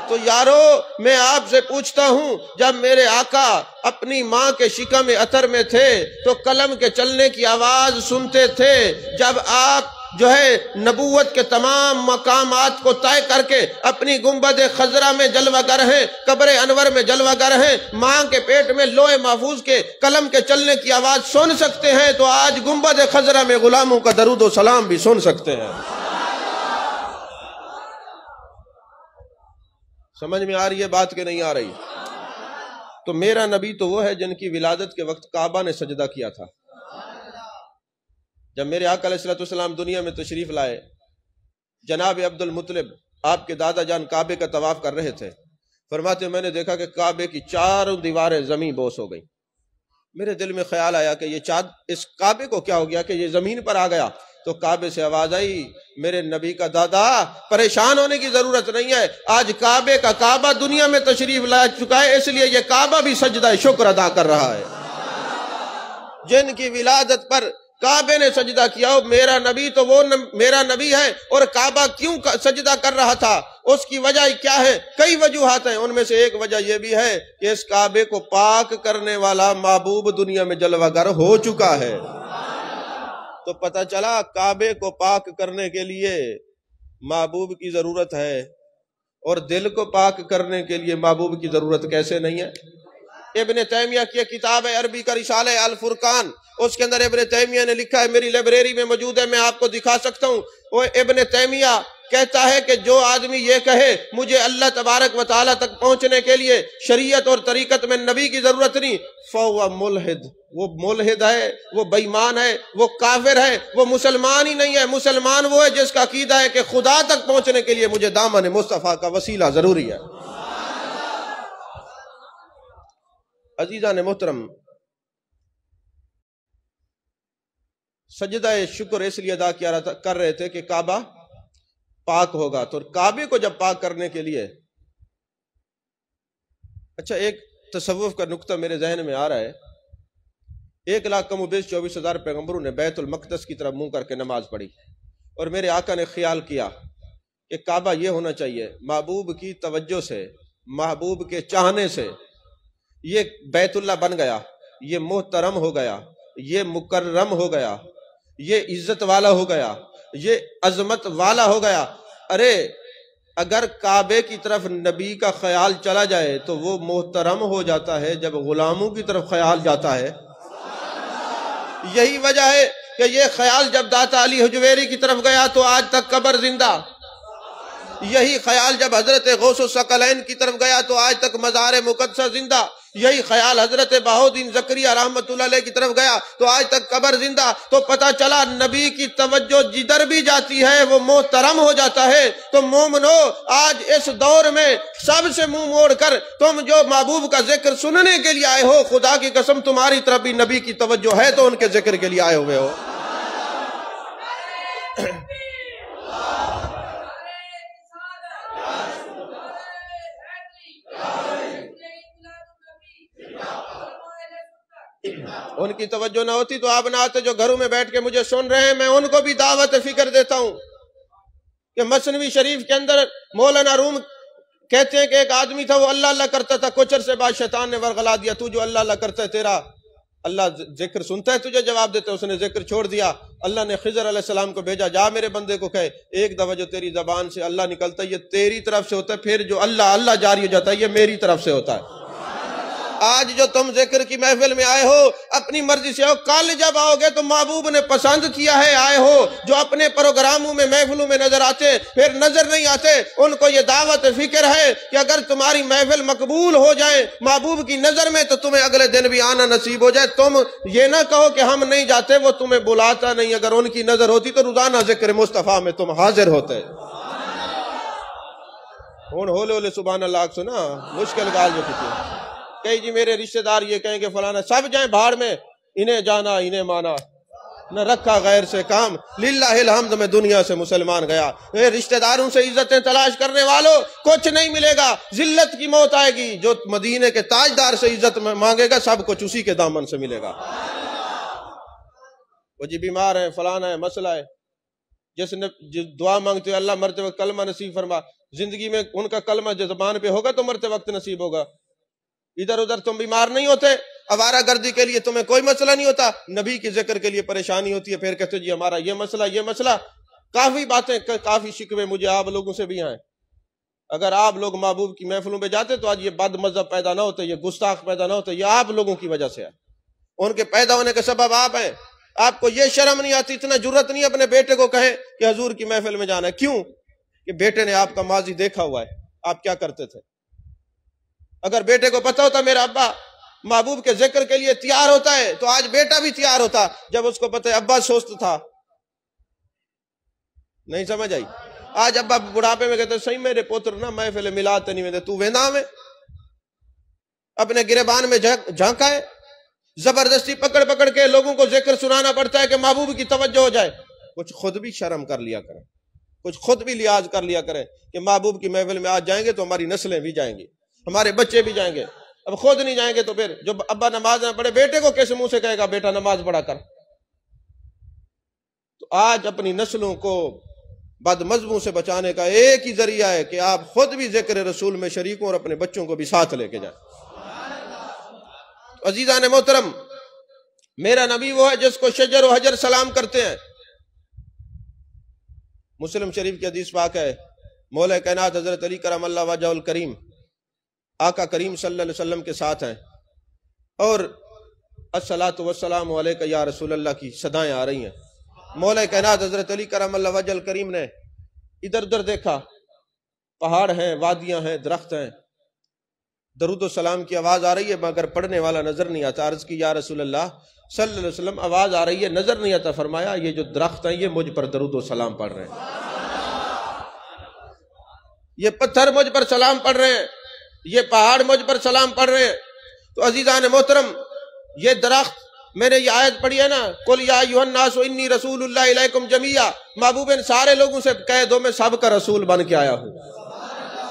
S1: تو یارو میں آپ سے پوچھتا ہوں، جب میرے آقا اپنی ماں کے شکم عطر میں تھے تو قلم کے چلنے کی آواز سنتے تھے، جب آپ جو ہے نبوت کے تمام مقامات کو طے کر کے اپنی گنبد خضرا میں جلوہ گر ہیں، قبر انور میں جلوہ گر ہیں، ماں کے پیٹ میں لوح محفوظ کے قلم کے چلنے کی آواز سن سکتے ہیں، تو آج گنبد خضرا میں غلاموں کا درود و سلام بھی سن سکتے ہیں۔ سمجھ میں آ رہی ہے بات کہ نہیں آ رہی؟ تو میرا نبی تو وہ ہے جن کی ولادت کے وقت کعبہ نے سجدہ کیا تھا۔ جب میرے آقا علیہ الصلوۃ والسلام دنیا میں تشریف لائے، جناب عبد المطلب آپ کے دادا جان کعبے کا طواف کر رہے تھے، فرماتے میں نے دیکھا کہ کعبے کی چاروں دیواریں زمین بوس ہو گئی۔ میرے دل میں خیال آیا کہ یہ اس کعبے کو کیا ہو گیا کہ یہ زمین پر آ گیا؟ تو کعبے سے آواز آئی، میرے نبی کا دادا پریشان ہونے کی ضرورت نہیں ہے، آج کعبے کا کعبہ دنیا میں تشریف لا چکا ہے، اس لیے یہ کعبہ بھی سجدہ شکر ادا کر رہا ہے۔ جن کی ولادت پر کعبے نے سجدہ کیا، میرا نبی تو وہ میرا نبی ہے، اور کعبہ کیوں سجدہ کر رہا تھا؟ اس کی وجہ کیا ہے؟ کئی وجوہات ہیں، ان میں سے ایک وجہ یہ بھی ہے کہ اس کعبے کو پاک کرنے والا محبوب دنیا میں جلوہ گر ہو چکا ہے۔ تو پتہ چلا کعبے کو پاک کرنے کے لیے محبوب کی ضرورت ہے، اور دل کو پاک کرنے کے لیے محبوب کی ضرورت کیسے نہیں ہے؟ ابن تیمیہ کی کتاب ہے عربی کا رسالہ الفرقان، اس کے اندر ابن تیمیہ نے لکھا ہے، میری لائبریری میں موجود ہے، میں آپ کو دکھا سکتا ہوں۔ وہ ابن تیمیہ کہتا ہے کہ جو آدمی یہ کہے مجھے اللہ تبارک و تعالیٰ تک پہنچنے کے لیے شریعت اور طریقت میں نبی کی ضرورت نہیں، فَهُوَ مُلْحِد، وہ ملحد ہے، وہ بے ایمان ہے، وہ کافر ہے، وہ مسلمان ہی نہیں ہے۔ مسلمان وہ ہے جس کا عقیدہ ہے کہ خدا تک پہنچنے کے لیے مجھے دامن مصطفیٰ کا وسیلہ ضروری ہے۔ عزیزان محترم، سجدہ شکر اس لیے ادا کر رہے تھے کہ کعبہ پاک ہوگا، تو کعبے کو جب پاک کرنے کے لیے، اچھا ایک تصوف کا نقطہ میرے ذہن میں آ رہا ہے، 1,00,000 کم و بیش 24,000 پیغمبروں نے بیت المقدس کی طرف منہ کر کے نماز پڑھی، اور میرے آقا نے خیال کیا کہ کعبہ یہ ہونا چاہیے، محبوب کی توجہ سے، محبوب کے چاہنے سے یہ بیت اللہ بن گیا، یہ محترم ہو گیا، یہ مکرم ہو گیا، یہ عزت والا ہو گیا، یہ عظمت والا ہو گیا۔ ارے اگر کعبے کی طرف نبی کا خیال چلا جائے تو وہ محترم ہو جاتا ہے جب غلاموں کی طرف خیال جاتا ہے۔ یہی وجہ ہے کہ یہ خیال جب داتا علی حجویری کی طرف گیا تو آج تک قبر زندہ۔ یہی خیال جب حضرت غوث الثقلین کی طرف گیا تو آج تک مزار مقدسہ زندہ. یہی خیال حضرت بہاؤالدین زکریا رحمۃ اللہ علیہ کی طرف گیا تو آج تک قبر زندہ. تو پتہ چلا نبی کی توجہ جدھر بھی جاتی ہے وہ محترم ہو جاتا ہے. تو مومنو آج اس دور میں سب سے منہ موڑ کر تم جو محبوب کا ذکر سننے کے لیے آئے ہو، خدا کی قسم تمہاری طرف بھی نبی کی توجہ ہے تو ان کے ذکر کے لیے آئے ہوئے ہو. ان کی توجہ نہ ہوتی تو آپ نہ آتے. جو گھروں میں بیٹھ کے مجھے سن رہے ہیں، میں ان کو بھی دعوت فکر دیتا ہوں کہ مثنوی شریف کے اندر مولانا روم کہتے ہیں کہ ایک آدمی تھا، وہ اللہ اللہ کرتا تھا، کچھ عرصے بعد شیطان نے ورغلا دیا، تو جو اللہ اللہ کرتا ہے تیرا اللہ ذکر سنتا ہے تجھے جواب دیتا ہے. اس نے ذکر چھوڑ دیا. اللہ نے خضر علیہ السلام کو بھیجا، جا میرے بندے کو کہے ایک دفعہ جو تیری زبان سے اللہ نکلتا ہے یہ تیری طرف سے ہوتا ہے، پھر جو اللہ اللہ جاری ہو جاتا ہے یہ میری طرف سے ہوتا ہے. آج جو تم ذکر کی محفل میں آئے ہو اپنی مرضی سے ہو، کل جب آؤ گے تو محبوب نے پسند کیا ہے آئے ہو. جو اپنے پروگراموں میں محفلوں میں نظر آتے پھر نظر نہیں آتے، ان کو یہ دعوت فکر ہے کہ اگر تمہاری محفل مقبول ہو جائے محبوب کی نظر میں تو تمہیں اگلے دن بھی آنا نصیب ہو جائے. تم یہ نہ کہو کہ ہم نہیں جاتے، وہ تمہیں بلاتا نہیں. اگر ان کی نظر ہوتی تو روزانہ ذکر مصطفیٰ میں تم حاضر ہوتے. ہولے ہولے سبحان اللہ سنا مشکل گال جو کسی کہیں جی میرے رشتہ دار یہ کہیں کہ فلانا، سب جائیں بھاڑ میں، انہیں جانا انہیں مانا، نہ رکھا غیر سے کام. للہ الحمد میں دنیا سے مسلمان گیا. رشتہ داروں سے عزتیں تلاش کرنے والوں کچھ نہیں ملے گا، ذلت کی موت آئے گی. جو مدینے کے تاجدار سے عزت مانگے گا سب کچھ اسی کے دامن سے ملے گا. وہ جی بیمار ہے، فلانا ہے، مسئلہ ہے، جس نے دعا مانگتے ہوئے اللہ مرتے وقت کلمہ نصیب فرما. زندگی میں ان کا کلمہ جو زبان پہ ہوگا تو مرتے وقت نصیب ہوگا. ادھر ادھر تم بیمار نہیں ہوتے، آوارہ گردی کے لیے تمہیں کوئی مسئلہ نہیں ہوتا، نبی کی ذکر کے لیے پریشانی ہوتی ہے، پھر کہتے جی ہمارا یہ مسئلہ. کافی باتیں، کافی شکوے مجھے آپ لوگوں سے بھی ہیں. اگر آپ لوگ محبوب کی محفلوں پہ جاتے تو آج یہ بد مذہب پیدا نہ ہوتے، یہ گستاخ پیدا نہ ہوتے. یہ آپ لوگوں کی وجہ سے ہے، ان کے پیدا ہونے کا سبب آپ ہیں. آپ کو یہ شرم نہیں آتی، اتنا جرت نہیں اپنے بیٹے کو کہے کہ حضور کی محفل میں جانا ہے. کیوں؟ کہ بیٹے نے آپ کا ماضی دیکھا ہوا ہے، آپ کیا کرتے تھے. اگر بیٹے کو پتا ہوتا میرا ابا محبوب کے ذکر کے لیے تیار ہوتا ہے تو آج بیٹا بھی تیار ہوتا. جب اس کو پتا ہے ابا سست تھا، نہیں سمجھ آئی. آج ابا بڑھاپے میں کہتے صحیح میرے پوتر نا محفل میلاد نہیں ویندے، تو ویندا میں اپنے گریبان میں جھانکا ہے. زبردستی پکڑ کے لوگوں کو ذکر سنانا پڑتا ہے کہ محبوب کی توجہ ہو جائے. کچھ خود بھی شرم کر لیا کریں، کچھ خود بھی لحاظ کر لیا کریں کہ محبوب کی محفل میں آج جائیں گے تو ہماری نسلیں بھی جائیں گی، ہمارے بچے بھی جائیں گے. اب خود نہیں جائیں گے تو پھر جو ابا نماز نہ پڑھے بیٹے کو کیسے منہ سے کہے گا بیٹا نماز پڑھا کر. تو آج اپنی نسلوں کو بد مذہبوں سے بچانے کا ایک ہی ذریعہ ہے کہ آپ خود بھی ذکر رسول میں شریک ہوں اور اپنے بچوں کو بھی ساتھ لے کے جائیں. عزیزان محترم، میرا نبی وہ ہے جس کو شجر و حجر سلام کرتے ہیں. مسلم شریف کی حدیث پاک ہے، مولا کائنات حضرت علی کرم اللہ وجہہ الکریم آقا کریم صلی اللہ علیہ وسلم کے ساتھ ہیں اور الصلاۃ والسلام علیک یا رسول اللہ کی صدائیں آ رہی ہیں. مولا کائنات حضرت علی کرم اللہ وجہہ الکریم نے ادھر ادھر دیکھا، پہاڑ ہیں، وادیاں ہیں، درخت ہیں، درود و سلام کی آواز آ رہی ہے مگر پڑھنے والا نظر نہیں آتا. عرض کی یا رسول اللہ صلی اللہ علیہ وسلم آواز آ رہی ہے نظر نہیں آتا. فرمایا یہ جو درخت ہیں یہ مجھ پر درود و سلام پڑھ رہے ہیں، یہ پتھر مجھ پر سلام پڑھ رہے ہیں، یہ پہاڑ مجھ پر سلام پڑھ رہے ہیں. تو عزیزان محترم، یہ درخت، میں نے یہ آیت پڑھی ہے نا، قل یا ایھا الناس انی رسول اللہ الیکم جمیعا، محبوب ان سارے لوگوں سے کہہ دو میں سب کا رسول بن کے آیا ہوں،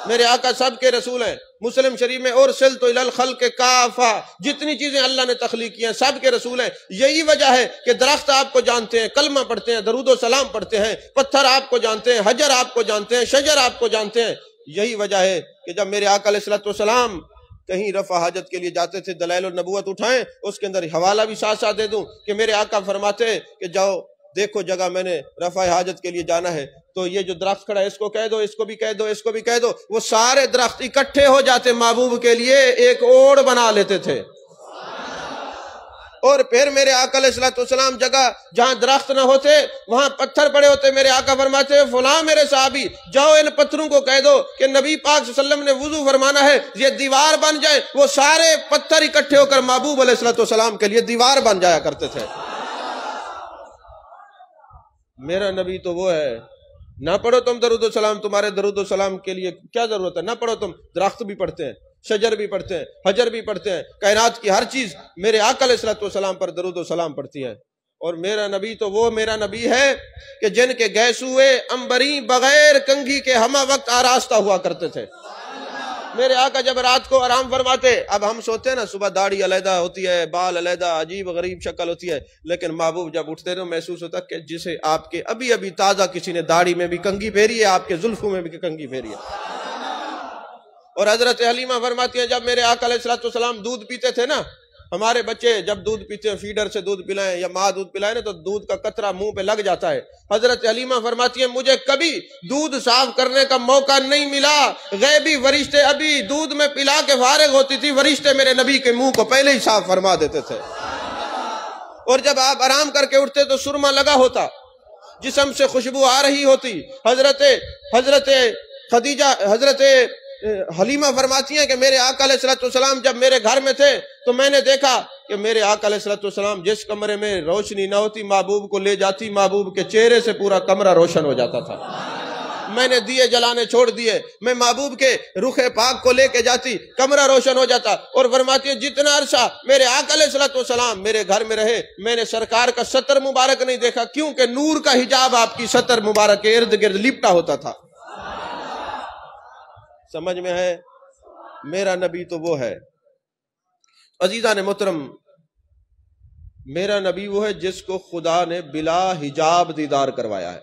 S1: میرے آقا سب کے رسول ہیں. مسلم شریف میں ارسلت الی الخلق کافہ، جتنی چیزیں اللہ نے تخلیق کی ہیں سب کے رسول ہیں. یہی وجہ ہے کہ درخت آپ کو جانتے ہیں، کلمہ پڑھتے ہیں، درود و سلام پڑھتے ہیں، پتھر آپ کو جانتے ہیں، حجر آپ کو جانتے ہیں، شجر آپ کو جانتے ہیں. یہی وجہ ہے کہ جب میرے آقا علیہ الصلوۃ والسلام کہیں رفع حاجت کے لیے جاتے تھے، دلائل النبوت اٹھائیں، اس کے اندر حوالہ بھی ساتھ ساتھ دے دوں کہ میرے آقا فرماتے کہ جاؤ دیکھو جگہ میں نے رفع حاجت کے لیے جانا ہے تو یہ جو درخت کھڑا ہے اس کو کہہ دو، اس کو بھی کہہ دو، اس کو بھی کہہ دو. وہ سارے درخت اکٹھے ہو جاتے، محبوب کے لیے ایک اوڑ بنا لیتے تھے. اور پھر میرے آقا علیہ الصلوۃ والسلام جگہ جہاں درخت نہ ہوتے وہاں پتھر پڑے ہوتے، میرے آقا فرماتے ہیں فلاں میرے صحابی جاؤ ان پتھروں کو کہہ دو کہ نبی پاک صلی اللہ علیہ وسلم نے وضو فرمانا ہے، یہ دیوار بن جائے۔ وہ سارے پتھر اکٹھے ہو کر محبوب علیہ الصلوۃ والسلام کے لیے دیوار بن جایا کرتے تھے۔ میرا نبی تو وہ ہے، نہ پڑھو تم درود و سلام، تمہارے درود و سلام کے لیے کیا ضرورت ہے؟ نہ پڑھو تم، درخت بھی پڑھتے ہیں، شجر بھی پڑھتے ہیں، حجر بھی پڑھتے ہیں، کائنات کی ہر چیز میرے آقا علیہ الصلوۃ والسلام پر درود و سلام پڑھتی ہے۔ اور میرا نبی تو وہ میرا نبی ہے کہ جن کے گیسوئے عنبریں بغیر کنگھی کے ہمہ وقت آراستہ ہوا کرتے تھے۔ میرے آقا جب رات کو آرام فرماتے، اب ہم سوتے ہیں نا صبح داڑھی علیحدہ ہوتی ہے، بال علیحدہ، عجیب غریب شکل ہوتی ہے، لیکن محبوب جب اٹھتے تو محسوس ہوتا کہ جسے آپ کے ابھی ابھی تازہ کسی نے داڑھی میں بھی کنگھی پھیری ہے، آپ کے زلفوں میں بھی کنگھی پھیری ہے۔ اور حضرت حلیمہ فرماتی ہیں جب میرے آقا علیہ الصلوۃ والسلام دودھ پیتے تھے نا، ہمارے بچے جب دودھ پیتے ہیں فیڈر سے دودھ پلائیں یا ماں دودھ پلائیں نا تو دودھ کا قطرہ منہ پہ لگ جاتا ہے۔ حضرت حلیمہ فرماتی ہیں مجھے کبھی دودھ صاف کرنے کا موقع نہیں ملا، غیبی فرشتے ابھی دودھ میں پلا کے فارغ ہوتی تھی، فرشتے میرے نبی کے منہ کو پہلے ہی صاف فرما دیتے تھے۔ اور جب آپ آرام کر کے اٹھتے تو سرما لگا ہوتا، جسم سے خوشبو آ رہی ہوتی۔ حضرت خدیجہ حضرت حلیمہ فرماتی ہیں کہ میرے آقا علیہ الصلوۃ والسلام جب میرے گھر میں تھے تو میں نے دیکھا کہ میرے آقا علیہ الصلوۃ والسلام جس کمرے میں روشنی نہ ہوتی محبوب کو لے جاتی، محبوب کے چہرے سے پورا کمرہ روشن ہو جاتا تھا۔ میں نے دیے جلانے چھوڑ دیے، میں محبوب کے رخ پاک کو لے کے جاتی، کمرہ روشن ہو جاتا۔ اور فرماتی ہے جتنا عرصہ میرے آقا علیہ الصلوۃ والسلام میرے گھر میں رہے میں نے سرکار کا ستر مبارک نہیں دیکھا، کیونکہ نور کا حجاب آپ کی ستر مبارک کے ارد گرد لپٹا ہوتا تھا۔ سمجھ میں ہے؟ میرا نبی تو وہ ہے۔ عزیزان محترم، میرا نبی وہ ہے جس کو خدا نے بلا حجاب دیدار کروایا ہے،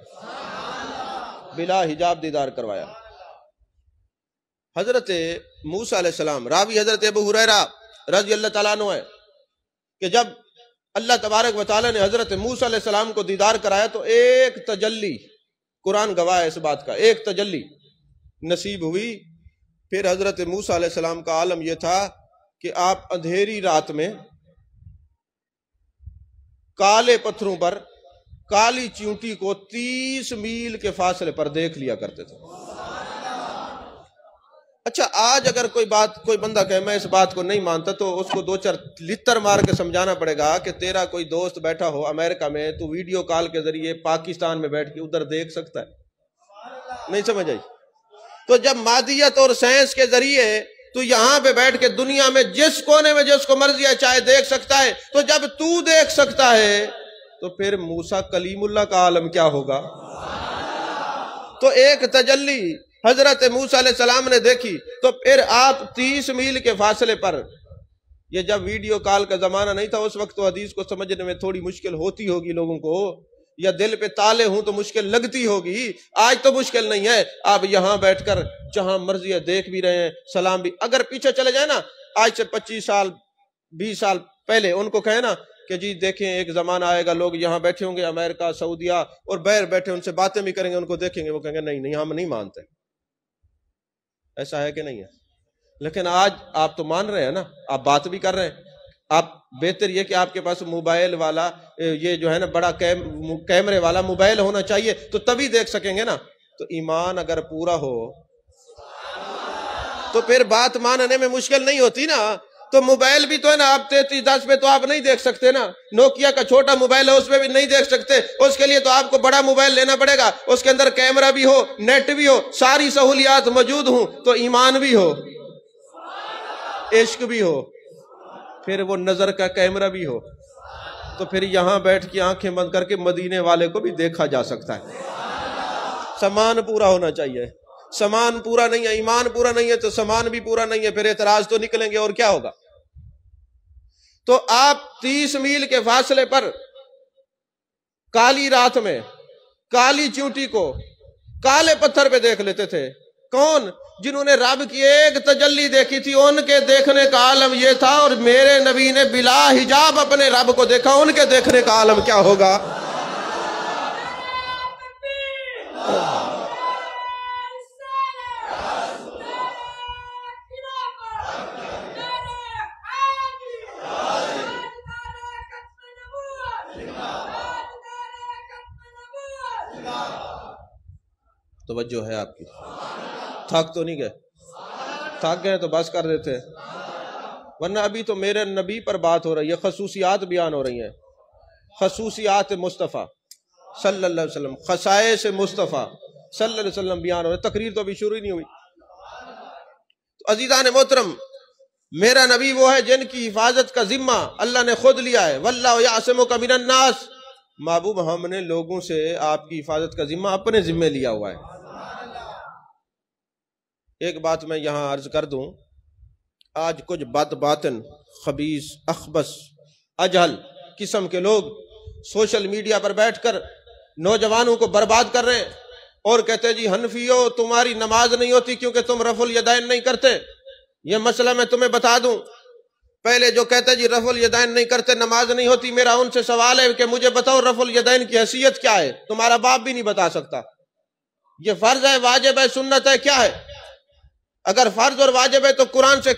S1: بلا حجاب دیدار کروایا۔ حضرت موسیٰ علیہ السلام، راوی حضرت ابو ہریرہ رضی اللہ تعالیٰ عنہ ہے کہ جب اللہ تبارک و تعالیٰ نے حضرت موسیٰ علیہ السلام کو دیدار کرایا تو ایک تجلی، قرآن گواہ ہے اس بات کا، ایک تجلی نصیب ہوئی۔ پھر حضرت موسیٰ علیہ السلام کا عالم یہ تھا کہ آپ اندھیری رات میں کالے پتھروں پر کالی چیونٹی کو 30 میل کے فاصلے پر دیکھ لیا کرتے تھے۔ اچھا آج اگر کوئی بندہ کہے میں اس بات کو نہیں مانتا تو اس کو 2-4 لتر مار کے سمجھانا پڑے گا کہ تیرا کوئی دوست بیٹھا ہو امریکہ میں تو ویڈیو کال کے ذریعے پاکستان میں بیٹھ کے ادھر دیکھ سکتا ہے؟ نہیں سمجھ آئی؟ تو جب مادیت اور سائنس کے ذریعے تو یہاں پہ بیٹھ کے دنیا میں جس کونے میں جس کو مرضی ہے چاہے دیکھ سکتا ہے، تو جب تو دیکھ سکتا ہے تو پھر موسیٰ کلیم اللہ کا عالم کیا ہوگا؟ تو ایک تجلی حضرت موسیٰ علیہ السلام نے دیکھی تو پھر آپ 30 میل کے فاصلے پر، یہ جب ویڈیو کال کا زمانہ نہیں تھا اس وقت تو حدیث کو سمجھنے میں تھوڑی مشکل ہوتی ہوگی لوگوں کو، یا دل پہ تالے ہوں تو مشکل لگتی ہوگی، آج تو مشکل نہیں ہے، آپ یہاں بیٹھ کر جہاں مرضی ہے دیکھ بھی رہے ہیں، سلام بھی۔ اگر پیچھے چلے جائیں نا، آج سے 25 سال 20 سال پہلے ان کو کہیں نا کہ جی دیکھیں ایک زمانہ آئے گا لوگ یہاں بیٹھے ہوں گے امریکہ سعودیہ اور باہر بیٹھے ان سے باتیں بھی کریں گے، ان کو دیکھیں گے وہ کہیں گے نہیں ہم نہیں مانتے۔ ایسا ہے کہ نہیں ہے؟ لیکن آج آپ تو مان رہے ہیں نا، آپ بات بھی کر رہے ہیں، آپ بہتر یہ کہ آپ کے پاس موبائل والا یہ جو ہے نا بڑا کیمرے والا موبائل ہونا چاہیے تو تبھی دیکھ سکیں گے نا۔ تو ایمان اگر پورا ہو تو پھر بات ماننے میں مشکل نہیں ہوتی نا۔ تو موبائل بھی تو ہے نا، آپ 3310 پہ تو آپ نہیں دیکھ سکتے نا، نوکیا کا چھوٹا موبائل ہے اس پہ بھی نہیں دیکھ سکتے، اس کے لیے تو آپ کو بڑا موبائل لینا پڑے گا، اس کے اندر کیمرہ بھی ہو، نیٹ بھی ہو، ساری سہولیات موجود ہوں، تو ایمان بھی ہو، عشق بھی ہو، پھر وہ نظر کا کیمرہ بھی ہو، تو پھر یہاں بیٹھ کے آنکھیں بند کر کے مدینے والے کو بھی دیکھا جا سکتا ہے۔ سامان پورا ہونا چاہیے، سامان پورا نہیں ہے، ایمان پورا نہیں ہے تو سامان بھی پورا نہیں ہے، پھر اعتراض تو نکلیں گے اور کیا ہوگا۔ تو آپ 30 میل کے فاصلے پر کالی رات میں کالی چیونٹی کو کالے پتھر پہ دیکھ لیتے تھے۔ کون؟ جنہوں نے رب کی ایک تجلی دیکھی تھی، ان کے دیکھنے کا عالم یہ تھا، اور میرے نبی نے بلا حجاب اپنے رب کو دیکھا، ان کے دیکھنے کا عالم کیا ہوگا؟ توجہ ہے آپ کی؟ تھک تو نہیں گئے؟ تھک گئے تو بس کر دیتے ہیں، ورنہ ابھی تو میرے نبی پر بات ہو رہی ہے، خصوصیات بیان ہو رہی ہیں، خصوصیات مصطفیٰ صلی اللہ علیہ وسلم، خصائص مصطفیٰ صلی اللہ علیہ وسلم بیان ہو رہے، تقریر تو ابھی شروع ہی نہیں ہوئی۔ تو عزیزان محترم، میرا نبی وہ ہے جن کی حفاظت کا ذمہ اللہ نے خود لیا ہے، واللہ یعصمک من الناس، محبوب ہم نے لوگوں سے آپ کی حفاظت کا ذمہ اپنے ذمہ لیا ہوا ہے۔ ایک بات میں یہاں عرض کر دوں، آج کچھ بد باطن، خبیث، اخبث، اجہل قسم کے لوگ سوشل میڈیا پر بیٹھ کر نوجوانوں کو برباد کر رہے ہیں اور کہتے ہیں جی حنفیو تمہاری نماز نہیں ہوتی کیونکہ تم رفع الیدین نہیں کرتے۔ یہ مسئلہ میں تمہیں بتا دوں، پہلے جو کہتے جی رفع الیدین نہیں کرتے نماز نہیں ہوتی، میرا ان سے سوال ہے کہ مجھے بتاؤ رفع الیدین کی حیثیت کیا ہے؟ تمہارا باپ بھی نہیں بتا سکتا۔ یہ فرض ہے، واجب ہے، سنت ہے، کیا ہے؟ اگر فرض اور واجب ہے تو قرآن سے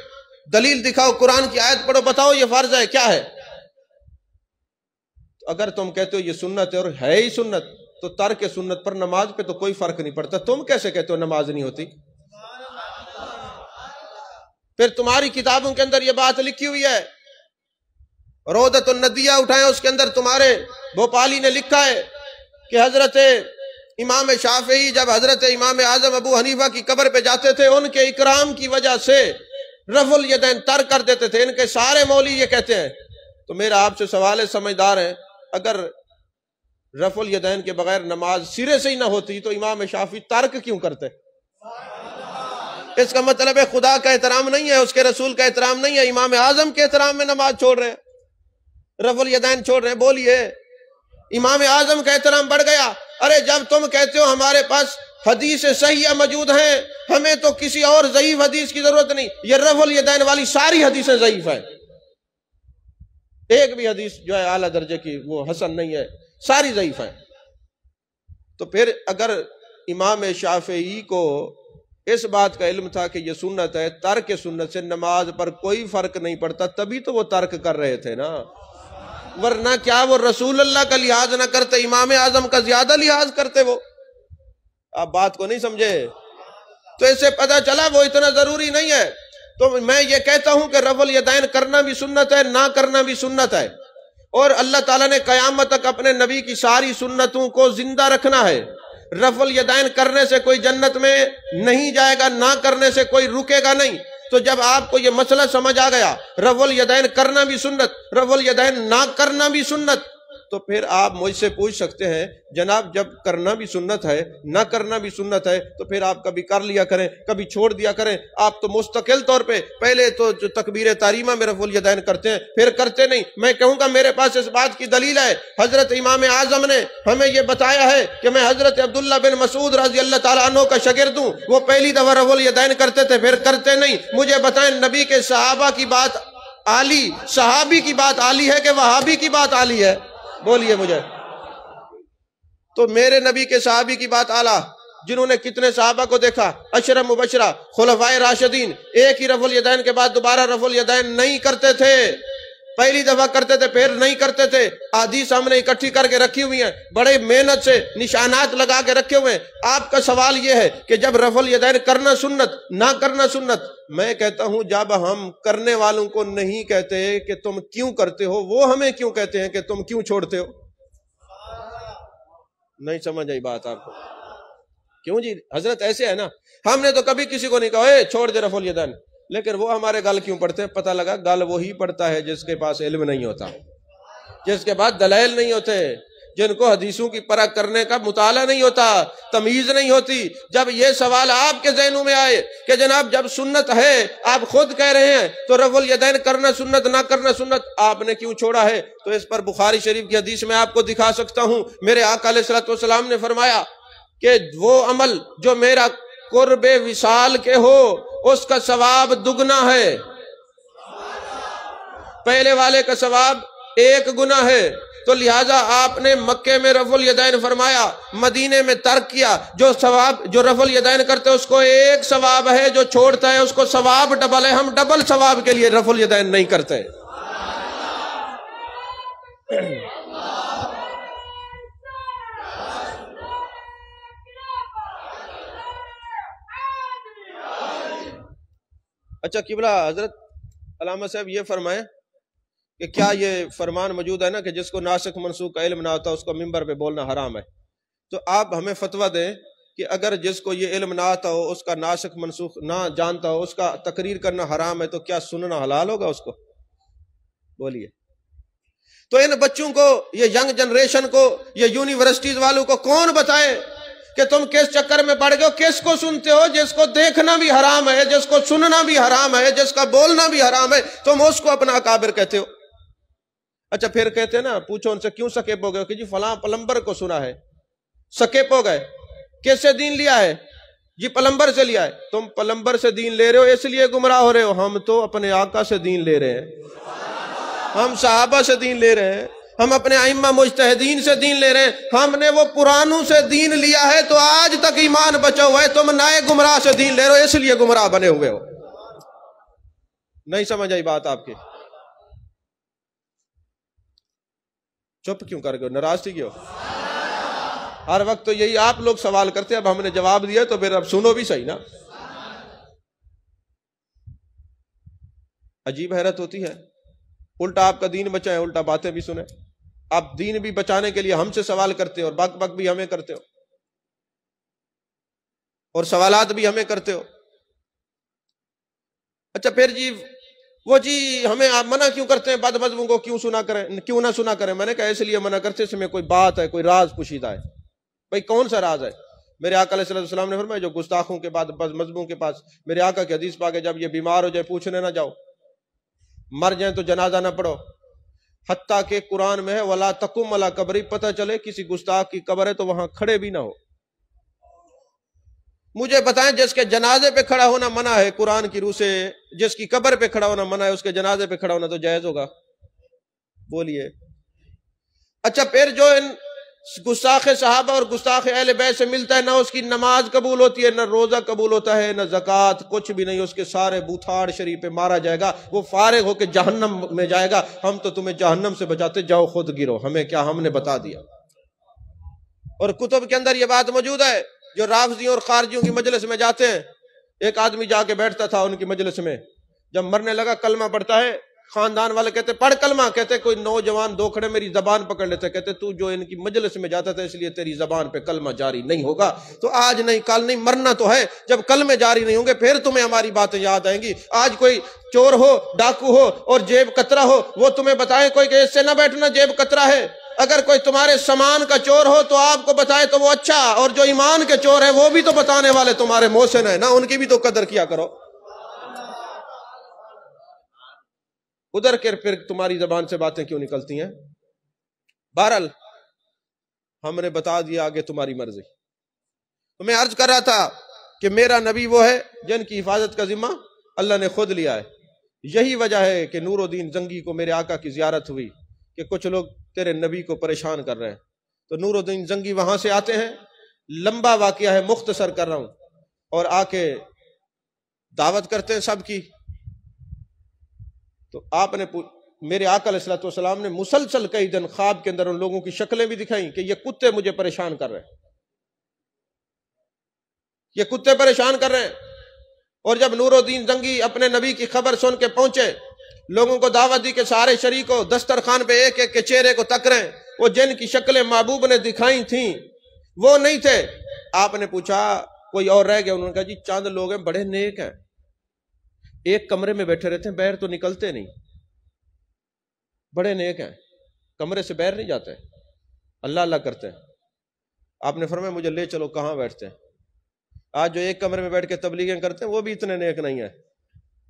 S1: دلیل دکھاؤ، قرآن کی آیت پڑھو، بتاؤ یہ فرض ہے کیا ہے؟ اگر تم کہتے ہو یہ سنت ہے اور ہے ہی سنت، تو ترک سنت پر نماز پہ تو کوئی فرق نہیں پڑتا۔ تم کیسے کہتے ہو نماز نہیں ہوتی؟ پھر تمہاری کتابوں کے اندر یہ بات لکھی ہوئی ہے، روضۃ الندیہ اٹھائیں، اس کے اندر تمہارے بھوپالی نے لکھا ہے کہ حضرت امام شافعی جب حضرت امام اعظم ابو حنیفہ کی قبر پہ جاتے تھے، ان کے اکرام کی وجہ سے رفع الیدین ترک کر دیتے تھے۔ ان کے سارے مولوی یہ کہتے ہیں۔ تو میرا آپ سے سوال ہے، سمجھدار ہیں، اگر رفع الیدین کے بغیر نماز سرے سے ہی نہ ہوتی تو امام شافعی ترک کیوں کرتے؟ اس کا مطلب ہے خدا کا احترام نہیں ہے، اس کے رسول کا احترام نہیں ہے، امام اعظم کے احترام میں نماز چھوڑ رہے ہیں، رفع الیدین چھوڑ رہے ہیں۔ بولیے، امام اعظم کا احترام بڑھ گیا۔ ارے جب تم کہتے ہو ہمارے پاس حدیث صحیحہ موجود ہیں، ہمیں تو کسی اور ضعیف حدیث کی ضرورت نہیں، یہ رفع الیدین والی ساری حدیثیں ضعیف ہیں، ایک بھی حدیث جو ہے اعلیٰ درجے کی وہ حسن نہیں ہے، ساری ضعیف ہیں۔ تو پھر اگر امام شافعی کو اس بات کا علم تھا کہ یہ سنت ہے، ترک سنت سے نماز پر کوئی فرق نہیں پڑتا، تبھی تو وہ ترک کر رہے تھے نا، ورنہ کیا وہ رسول اللہ کا لحاظ نہ کرتے، امام اعظم کا زیادہ لحاظ کرتے وہ؟ آپ بات کو نہیں سمجھے؟ تو اس سے پتہ چلا وہ اتنا ضروری نہیں ہے۔ تو میں یہ کہتا ہوں کہ رفع الیدین کرنا بھی سنت ہے، نہ کرنا بھی سنت ہے، اور اللہ تعالیٰ نے قیامت تک اپنے نبی کی ساری سنتوں کو زندہ رکھنا ہے۔ رفع الیدین کرنے سے کوئی جنت میں نہیں جائے گا، نہ کرنے سے کوئی رکے گا نہیں۔ تو جب آپ کو یہ مسئلہ سمجھ آ گیا، رفع الیدین کرنا بھی سنت، رفع الیدین نہ کرنا بھی سنت، تو پھر آپ مجھ سے پوچھ سکتے ہیں جناب جب کرنا بھی سنت ہے، نہ کرنا بھی سنت ہے، تو پھر آپ کبھی کر لیا کریں، کبھی چھوڑ دیا کریں۔ آپ تو مستقل طور پہ پہلے تو جو تکبیر تحریمہ میں رفع الیدین کرتے ہیں، پھر کرتے نہیں۔ میں کہوں گا میرے پاس اس بات کی دلیل ہے، حضرت امام اعظم نے ہمیں یہ بتایا ہے کہ میں حضرت عبداللہ بن مسعود رضی اللہ تعالیٰ عنہ کا شاگرد ہوں، وہ پہلی دفعہ رفع الیدین کرتے تھے، پھر کرتے نہیں۔ مجھے بتائیں نبی کے صحابہ کی بات عالی، صحابی کی بات عالی ہے کہ وہابی کی بات عالی ہے؟ بولیے مجھے۔ تو میرے نبی کے صحابی کی بات اعلیٰ، جنہوں نے کتنے صحابہ کو دیکھا، عشرہ مبشرہ، خلفائے راشدین، ایک ہی رفع الیدین کے بعد دوبارہ رفع الیدین نہیں کرتے تھے، پہلی دفعہ کرتے تھے پھر نہیں کرتے تھے۔ احادیث ہم نے اکٹھی کر کے رکھی ہوئی ہیں، بڑے محنت سے نشانات لگا کے رکھے ہوئے ہیں۔ آپ کا سوال یہ ہے کہ جب رفع الیدین کرنا سنت، نہ کرنا سنت، میں کہتا ہوں جب ہم کرنے والوں کو نہیں کہتے کہ تم کیوں کرتے ہو، وہ ہمیں کیوں کہتے ہیں کہ تم کیوں چھوڑتے ہو؟ نہیں سمجھ آئی بات آپ کو؟ کیوں جی حضرت ایسے ہے نا، ہم نے تو کبھی کسی کو نہیں کہا اے چھوڑ دے رفع الیدین، لیکن وہ ہمارے گل کیوں پڑھتے ہیں؟ پتہ لگا گل وہی پڑھتا ہے جس کے پاس علم نہیں ہوتا، جس کے پاس دلائل نہیں ہوتے، جن کو حدیثوں کی پرکھ کرنے کا مطالعہ نہیں ہوتا، تمیز نہیں ہوتی۔ جب یہ سوال آپ کے ذہنوں میں آئے کہ جناب جب سنت ہے، آپ خود کہہ رہے ہیں، تو رفع الیدین کرنا سنت، نہ کرنا سنت، آپ نے کیوں چھوڑا ہے؟ تو اس پر بخاری شریف کی حدیث میں آپ کو دکھا سکتا ہوں۔ میرے آقا علیہ الصلوۃ والسلام نے فرمایا کہ وہ عمل جو میرا قرب وصال کے ہو اس کا ثواب دگنا ہے، پہلے والے کا ثواب 1 گنا ہے۔ تو لہٰذا آپ نے مکے میں رفع الیدین فرمایا، مدینے میں ترک کیا۔ جو رفع الیدین کرتے اس کو 1 ثواب ہے، جو چھوڑتا ہے اس کو ثواب ڈبل ہے۔ ہم ڈبل ثواب کے لیے رفع الیدین نہیں کرتے۔ اچھا قبلہ حضرت علامہ صاحب یہ فرمائیں کہ کیا یہ فرمان موجود ہے نا کہ جس کو ناسخ منسوخ کا علم نہ ہوتا اس کو ممبر پہ بولنا حرام ہے، تو آپ ہمیں فتویٰ دیں کہ اگر جس کو یہ علم نہ آتا ہو، اس کا ناسخ منسوخ نہ جانتا ہو، اس کا تقریر کرنا حرام ہے، تو کیا سننا حلال ہوگا اس کو؟ بولیے۔ تو ان بچوں کو، یہ ینگ جنریشن کو، یہ یونیورسٹیز والوں کو کون بتائے کہ تم کس چکر میں پڑ گئے ہو؟ کس کو سنتے ہو؟ جس کو دیکھنا بھی حرام ہے، جس کو سننا بھی حرام ہے، جس کا بولنا بھی حرام ہے، تم اس کو اپنا اکابر کہتے ہو۔ اچھا پھر کہتے ہیں نا، پوچھو ان سے کیوں سکیپ ہو گئے کہ جی فلاں پلمبر کو سنا ہے، سکیپ ہو گئے۔ کس سے دین لیا ہے؟ جی پلمبر سے لیا ہے۔ تم پلمبر سے دین لے رہے ہو اس لیے گمراہ ہو رہے ہو، ہم تو اپنے آقا سے دین لے رہے ہیں، ہم صحابہ سے دین لے رہے ہیں، ہم اپنے ائمہ مجتہدین سے دین لے رہے ہیں، ہم نے وہ پرانوں سے دین لیا ہے تو آج تک ایمان بچا ہوا ہے۔ تم نئے گمراہ سے دین لے رہے ہو اس لیے گمراہ بنے ہوئے ہو۔ نہیں سمجھ آئی بات آپ کی؟ چپ کیوں کر گئے؟ ناراض تھی کیوں؟ ہر وقت تو یہی آپ لوگ سوال کرتے، اب ہم نے جواب دیا تو پھر اب سنو بھی صحیح نا۔ عجیب حیرت ہوتی ہے، الٹا آپ کا دین بچائیں، الٹا باتیں بھی سنیں۔ آپ دین بھی بچانے کے لیے ہم سے سوال کرتے ہو اور بک بک بھی ہمیں کرتے ہو اور سوالات بھی ہمیں کرتے ہو۔ اچھا پھر جی وہ جی ہمیں آپ منع کیوں کرتے ہیں بد مذہبوں کو کیوں نہ سنا کریں؟ میں نے کہا اس لیے منع کرتے اس میں کوئی بات ہے، کوئی راز پوشیدہ ہے۔ بھائی کون سا راز ہے؟ میرے آقا علیہ السلام نے فرمایا جو گستاخوں کے بعد بد مذہبوں کے پاس، میرے آقا کی حدیث پاک ہے جب یہ بیمار ہو جائے پوچھنے نہ جاؤ، مر جائیں تو جنازہ نہ پڑھو، حتیٰ کہ قرآن میں ہے وَلَا تَقُمْ عَلَىٰ قَبْرِهِ، پتہ چلے کسی گستاخ کی قبر ہے تو وہاں کھڑے بھی نہ ہو۔ مجھے بتائیں جس کے جنازے پہ کھڑا ہونا منع ہے قرآن کی روح سے، جس کی قبر پہ کھڑا ہونا منع ہے، اس کے جنازے پہ کھڑا ہونا تو جائز ہوگا؟ بولیے۔ اچھا پھر جو ان گستاخ صحابہ اور گستاخ اہل بیت سے ملتا ہے، نہ اس کی نماز قبول ہوتی ہے، نہ روزہ قبول ہوتا ہے، نہ زکوٰۃ، کچھ بھی نہیں، اس کے سارے بوتھاڑ شریف پہ مارا جائے گا، وہ فارغ ہو کے جہنم میں جائے گا۔ ہم تو تمہیں جہنم سے بچاتے، جاؤ خود گرو، ہمیں کیا، ہم نے بتا دیا۔ اور کتب کے اندر یہ بات موجود ہے، جو رافضیوں اور خارجیوں کی مجلس میں جاتے ہیں، ایک آدمی جا کے بیٹھتا تھا ان کی مجلس میں، جب مرنے لگا کلمہ پڑھتا ہے، خاندان والے کہتے پڑھ کلمہ، کہتے کوئی نوجوان دو کھڑے میری زبان پکڑ لیتے، کہتے تو جو ان کی مجلس میں جاتا تھا اس لیے تیری زبان پہ کلمہ جاری نہیں ہوگا، تو آج نہیں کل نہیں، مرنا تو ہے، جب کلمے جاری نہیں ہوں گے پھر تمہیں ہماری باتیں یاد آئیں گی۔ آج کوئی چور ہو، ڈاکو ہو اور جیب کترا ہو، وہ تمہیں بتائے کوئی کہ اس سے نہ بیٹھنا جیب کترا ہے، اگر کوئی تمہارے سامان کا چور ہو تو آپ کو بتائے تو وہ اچھا، اور جو ایمان کے چور ہیں وہ بھی تو بتانے والے تمہارے محسن ہیں نا، ان کی بھی تو قدر کیا کرو۔ ادھر کے پھر تمہاری زبان سے باتیں کیوں نکلتی ہیں؟ بہرحال ہم نے بتا دیا، آگے تمہاری مرضی۔ تو میں عرض کر رہا تھا کہ میرا نبی وہ ہے جن کی حفاظت کا ذمہ اللہ نے خود لیا ہے۔ یہی وجہ ہے کہ نور الدین زنگی کو میرے آقا کی زیارت ہوئی کہ کچھ لوگ تیرے نبی کو پریشان کر رہے ہیں، تو نور الدین زنگی وہاں سے آتے ہیں، لمبا واقعہ ہے مختصر کر رہا ہوں، اور آ کے دعوت کرتے ہیں سب کی۔ تو آپ نے میرے آقا علیہ السلام نے مسلسل کئی دن خواب کے اندر ان لوگوں کی شکلیں بھی دکھائیں کہ یہ کتے مجھے پریشان کر رہے ہیں، یہ کتے پریشان کر رہے ہیں۔ اور جب نور الدین زنگی اپنے نبی کی خبر سن کے پہنچے، لوگوں کو دعوت دی کہ سارے شریکوں دسترخوان پہ ایک ایک کے چہرے کو تک رہے ہیں، وہ جن کی شکلیں محبوب نے دکھائی تھیں وہ نہیں تھے۔ آپ نے پوچھا کوئی اور رہ گیا؟ انہوں نے کہا جی چند لوگ ہیں بڑے نیک ہیں، ایک کمرے میں بیٹھے رہتے ہیں، باہر تو نکلتے نہیں، بڑے نیک ہیں، کمرے سے باہر نہیں جاتے، اللہ اللہ کرتے ہیں۔ آپ نے فرمایا مجھے لے چلو کہاں بیٹھتے ہیں؟ آج جو ایک کمرے میں بیٹھ کے تبلیغیں کرتے ہیں وہ بھی اتنے نیک نہیں ہیں،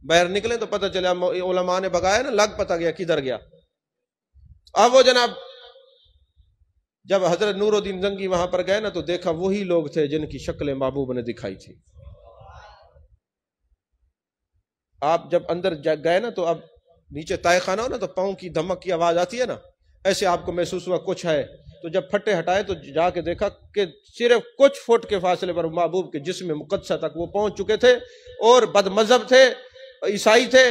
S1: باہر نکلیں تو پتہ چلے علماء نے بگایا نا، لگ پتہ گیا کدھر گیا۔ اب وہ جناب جب حضرت نور الدین زنگی وہاں پر گئے نا تو دیکھا وہی لوگ تھے جن کی شکلیں محبوب نے دکھائی تھی۔ آپ جب اندر گئے نا تو اب نیچے طے خانہ ہو نا تو پاؤں کی دھمک کی آواز آتی ہے نا، ایسے آپ کو محسوس ہوا کچھ ہے، تو جب پھٹے ہٹائے تو جا کے دیکھا کہ صرف کچھ فٹ کے فاصلے پر محبوب کے جسم مقدسہ تک وہ پہنچ چکے تھے، اور بد مذہب تھے، عیسائی تھے،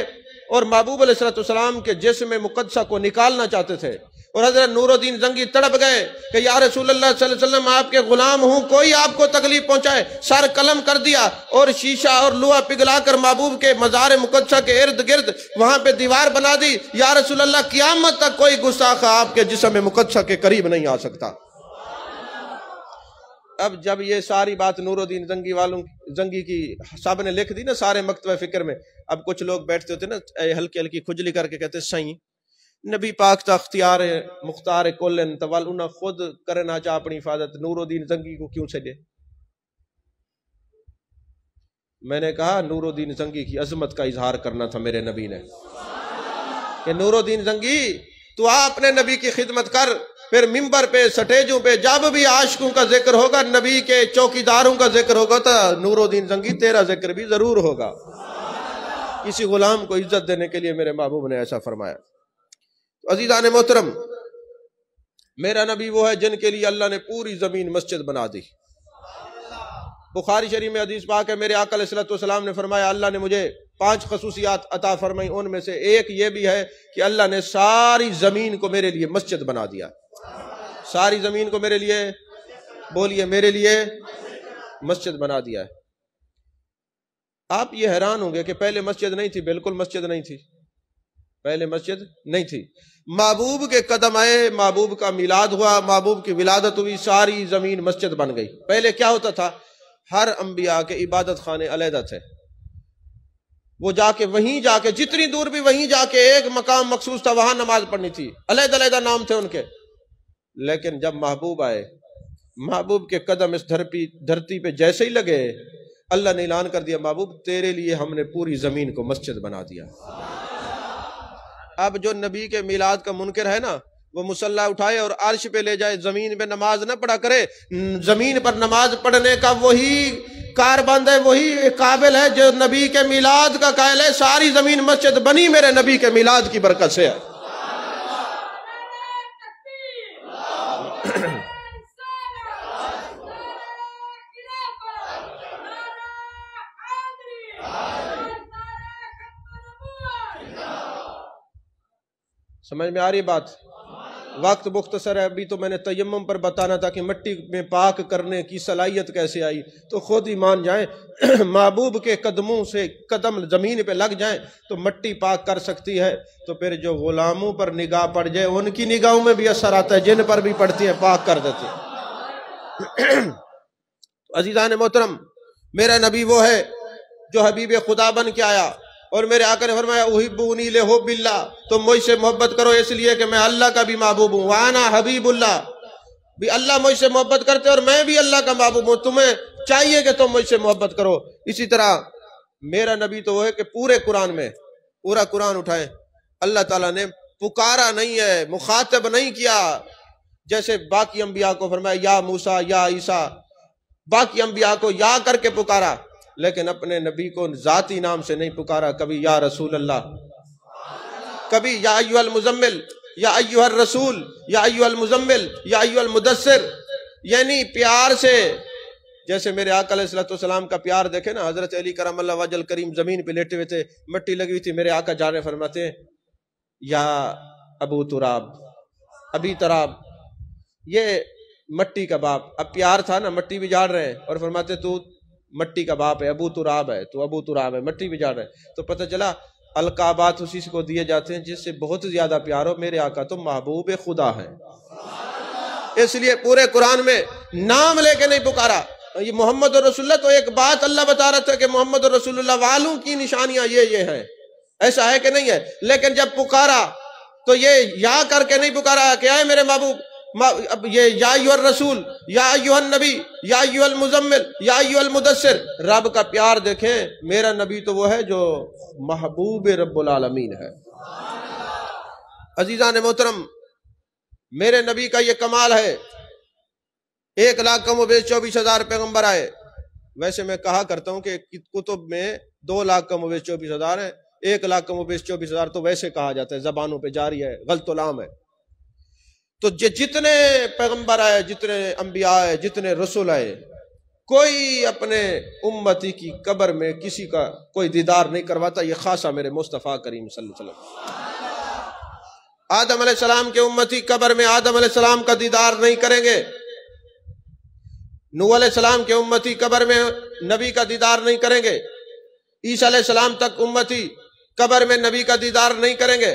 S1: اور محبوب علیہ السلام کے جسم مقدسہ کو نکالنا چاہتے تھے۔ اور حضرت نور الدین زنگی تڑپ گئے کہ یا رسول اللہ صلی اللہ علیہ وسلم آپ کے غلام ہوں، کوئی آپ کو تکلیف پہنچائے، سر قلم کر دیا اور شیشہ اور لوہا پگھلا کر محبوب کے مزار مقدسہ کے ارد گرد وہاں پہ دیوار بنا دی۔ یا رسول اللہ قیامت تک کوئی گستاخ آپ کے جسم مقدسہ کے قریب نہیں آ سکتا۔ اب جب یہ ساری بات نور الدین زنگی کی سب نے لکھ دی نا سارے مکتبہ فکر میں، اب کچھ لوگ بیٹھتے ہوتے نا ہلکی ہلکی کھجلی کر کے کہتے سائیں نبی پاک تا اختیار مختار کلن توال انہاں خود کرنا چاہ اپنی حفاظت، نور الدین زنگی کو کیوں چھڑے؟ میں نے کہا نور الدین زنگی کی عظمت کا اظہار کرنا تھا میرے نبی نے کہ نور الدین زنگی تو اپنے نبی کی خدمت کر، پھر ممبر پہ سٹیجوں پہ جب بھی عاشقوں کا ذکر ہوگا، نبی کے چوکیداروں کا ذکر ہوگا تو نور الدین زنگی تیرا ذکر بھی ضرور ہوگا۔ کسی غلام کو عزت دینے کے لیے میرے محبوب نے ایسا فرمایا۔ تو عزیزان محترم، میرا نبی وہ ہے جن کے لیے اللہ نے پوری زمین مسجد بنا دی۔ بخاری شریف میں حدیث پاک ہے، میرے آقا علیہ الصلوۃ والسلام نے فرمایا اللہ نے مجھے 5 خصوصیات عطا فرمائی، ان میں سے ایک یہ بھی ہے کہ اللہ نے ساری زمین کو میرے لیے مسجد بنا دیا۔ ساری زمین کو میرے لیے، بولیے میرے لیے مسجد بنا دیا ہے۔ آپ یہ حیران ہوں گے کہ پہلے مسجد نہیں تھی، بالکل مسجد نہیں تھی، پہلے مسجد نہیں تھی۔ محبوب کے قدم آئے، محبوب کا میلاد ہوا، محبوب کی ولادت ہوئی، ساری زمین مسجد بن گئی۔ پہلے کیا ہوتا تھا؟ ہر انبیاء کے عبادت خانے علیحدہ تھے، وہ جا کے وہیں جا کے جتنی دور بھی وہیں جا کے ایک مقام مخصوص تھا، وہاں نماز پڑھنی تھی، علیحدہ علیحدہ نام تھے ان کے۔ لیکن جب محبوب آئے، محبوب کے قدم اس دھرتی پہ جیسے ہی لگے، اللہ نے اعلان کر دیا محبوب تیرے لیے ہم نے پوری زمین کو مسجد بنا دیا۔ اب جو نبی کے میلاد کا منکر ہے نا، وہ مصلی اٹھائے اور عرش پہ لے جائے، زمین پہ نماز نہ پڑھا کرے۔ زمین پر نماز پڑھنے کا وہی کاربند ہے، وہی قابل ہے جو نبی کے میلاد کا قائل ہے۔ ساری زمین مسجد بنی میرے نبی کے میلاد کی برکت سے ہے۔ سمجھ میں آ رہی بات؟ وقت مختصر ہے، ابھی تو میں نے تیمم پر بتانا تھا کہ مٹی میں پاک کرنے کی صلاحیت کیسے آئی، تو خود ہی مان جائیں محبوب کے قدموں سے قدم زمین پہ لگ جائیں تو مٹی پاک کر سکتی ہے، تو پھر جو غلاموں پر نگاہ پڑ جائے ان کی نگاہوں میں بھی اثر آتا ہے، جن پر بھی پڑتی ہے پاک کر دیتی ہے۔ عزیزان محترم، میرا نبی وہ ہے جو حبیب خدا بن کے آیا، اور میرے آقا نے فرمایا احبونی لحب اللہ، تم مجھ سے محبت کرو اس لیے کہ میں اللہ کا بھی محبوب ہوں، وانا حبیب اللہ، بھی اللہ مجھ سے محبت کرتے اور میں بھی اللہ کا محبوب ہوں، تمہیں چاہیے کہ تم مجھ سے محبت کرو۔ اسی طرح میرا نبی تو وہ ہے کہ پورے قرآن میں، پورا قرآن اٹھائیں، اللہ تعالیٰ نے پکارا نہیں ہے، مخاطب نہیں کیا، جیسے باقی انبیاء کو فرمایا یا موسیٰ یا عیسیٰ، باقی انبیاء کو یا کر کے پکارا، لیکن اپنے نبی کو ذاتی نام سے نہیں پکارا، کبھی یا رسول اللہ، کبھی یا ایھا المزمل، یا ایھا الرسول، یا ایھا المزمل، یا ایھا المدثر، یعنی پیار سے، جیسے میرے آقا علیہ الصلوۃ والسلام کا پیار دیکھے نا، حضرت علی کرم اللہ وجہ الکریم زمین پہ لیٹے ہوئے تھے، مٹی لگی ہوئی تھی، میرے آقا جا رہے فرماتے ہیں یا ابو تراب، ابی تراب، یہ مٹی کا باپ، اب پیار تھا نا، مٹی بھی جاڑ رہے ہیں، اور فرماتے تو مٹی کا باپ ہے، ابو تراب ہے، تو ابو تراب ہے، مٹی بھی جاڑ رہے ہیں، تو پتہ چلا القابات اسی کو دیے جاتے ہیں جس سے بہت زیادہ پیار ہو۔ میرے آقا تو محبوب خدا ہے، اس لیے پورے قرآن میں نام لے کے نہیں پکارا۔ یہ محمد رسول اللہ، تو ایک بات اللہ بتا رہا تھا کہ محمد رسول اللہ والوں کی نشانیاں یہ ہیں، ایسا ہے کہ نہیں ہے، لیکن جب پکارا تو یہ یا کر کے نہیں پکارا کہ اے میرے محبوب، اب یہ یا ایھا الرسول، یا ایھا النبی، یا ایھا المزمل، یا ایھا المدثر، رب کا پیار دیکھیں، میرا نبی تو وہ ہے جو محبوب رب العالمین ہے۔ عزیزان محترم، میرے نبی کا یہ کمال ہے، 1,24,000 پیغمبر آئے، ویسے میں کہا کرتا ہوں کہ کتب میں 2,24,000 ہیں، 1,24,000 تو ویسے کہا جاتا ہے، زبانوں پہ جاری ہے، غلط و لام ہے۔ تو جتنے پیغمبر آئے، جتنے انبیاء آئے، جتنے رسول آئے، کوئی اپنے امتی کی قبر میں کسی کا کوئی دیدار نہیں کرواتا، یہ خاصا میرے مصطفیٰ کریم صلی اللہ علیہ وسلم۔ آدم علیہ السلام کے امتی قبر میں آدم علیہ السلام کا دیدار نہیں کریں گے، نوح علیہ السلام کے امتی قبر میں نبی کا دیدار نہیں کریں گے، عیسیٰ علیہ السلام تک امتی قبر میں نبی کا دیدار نہیں کریں گے۔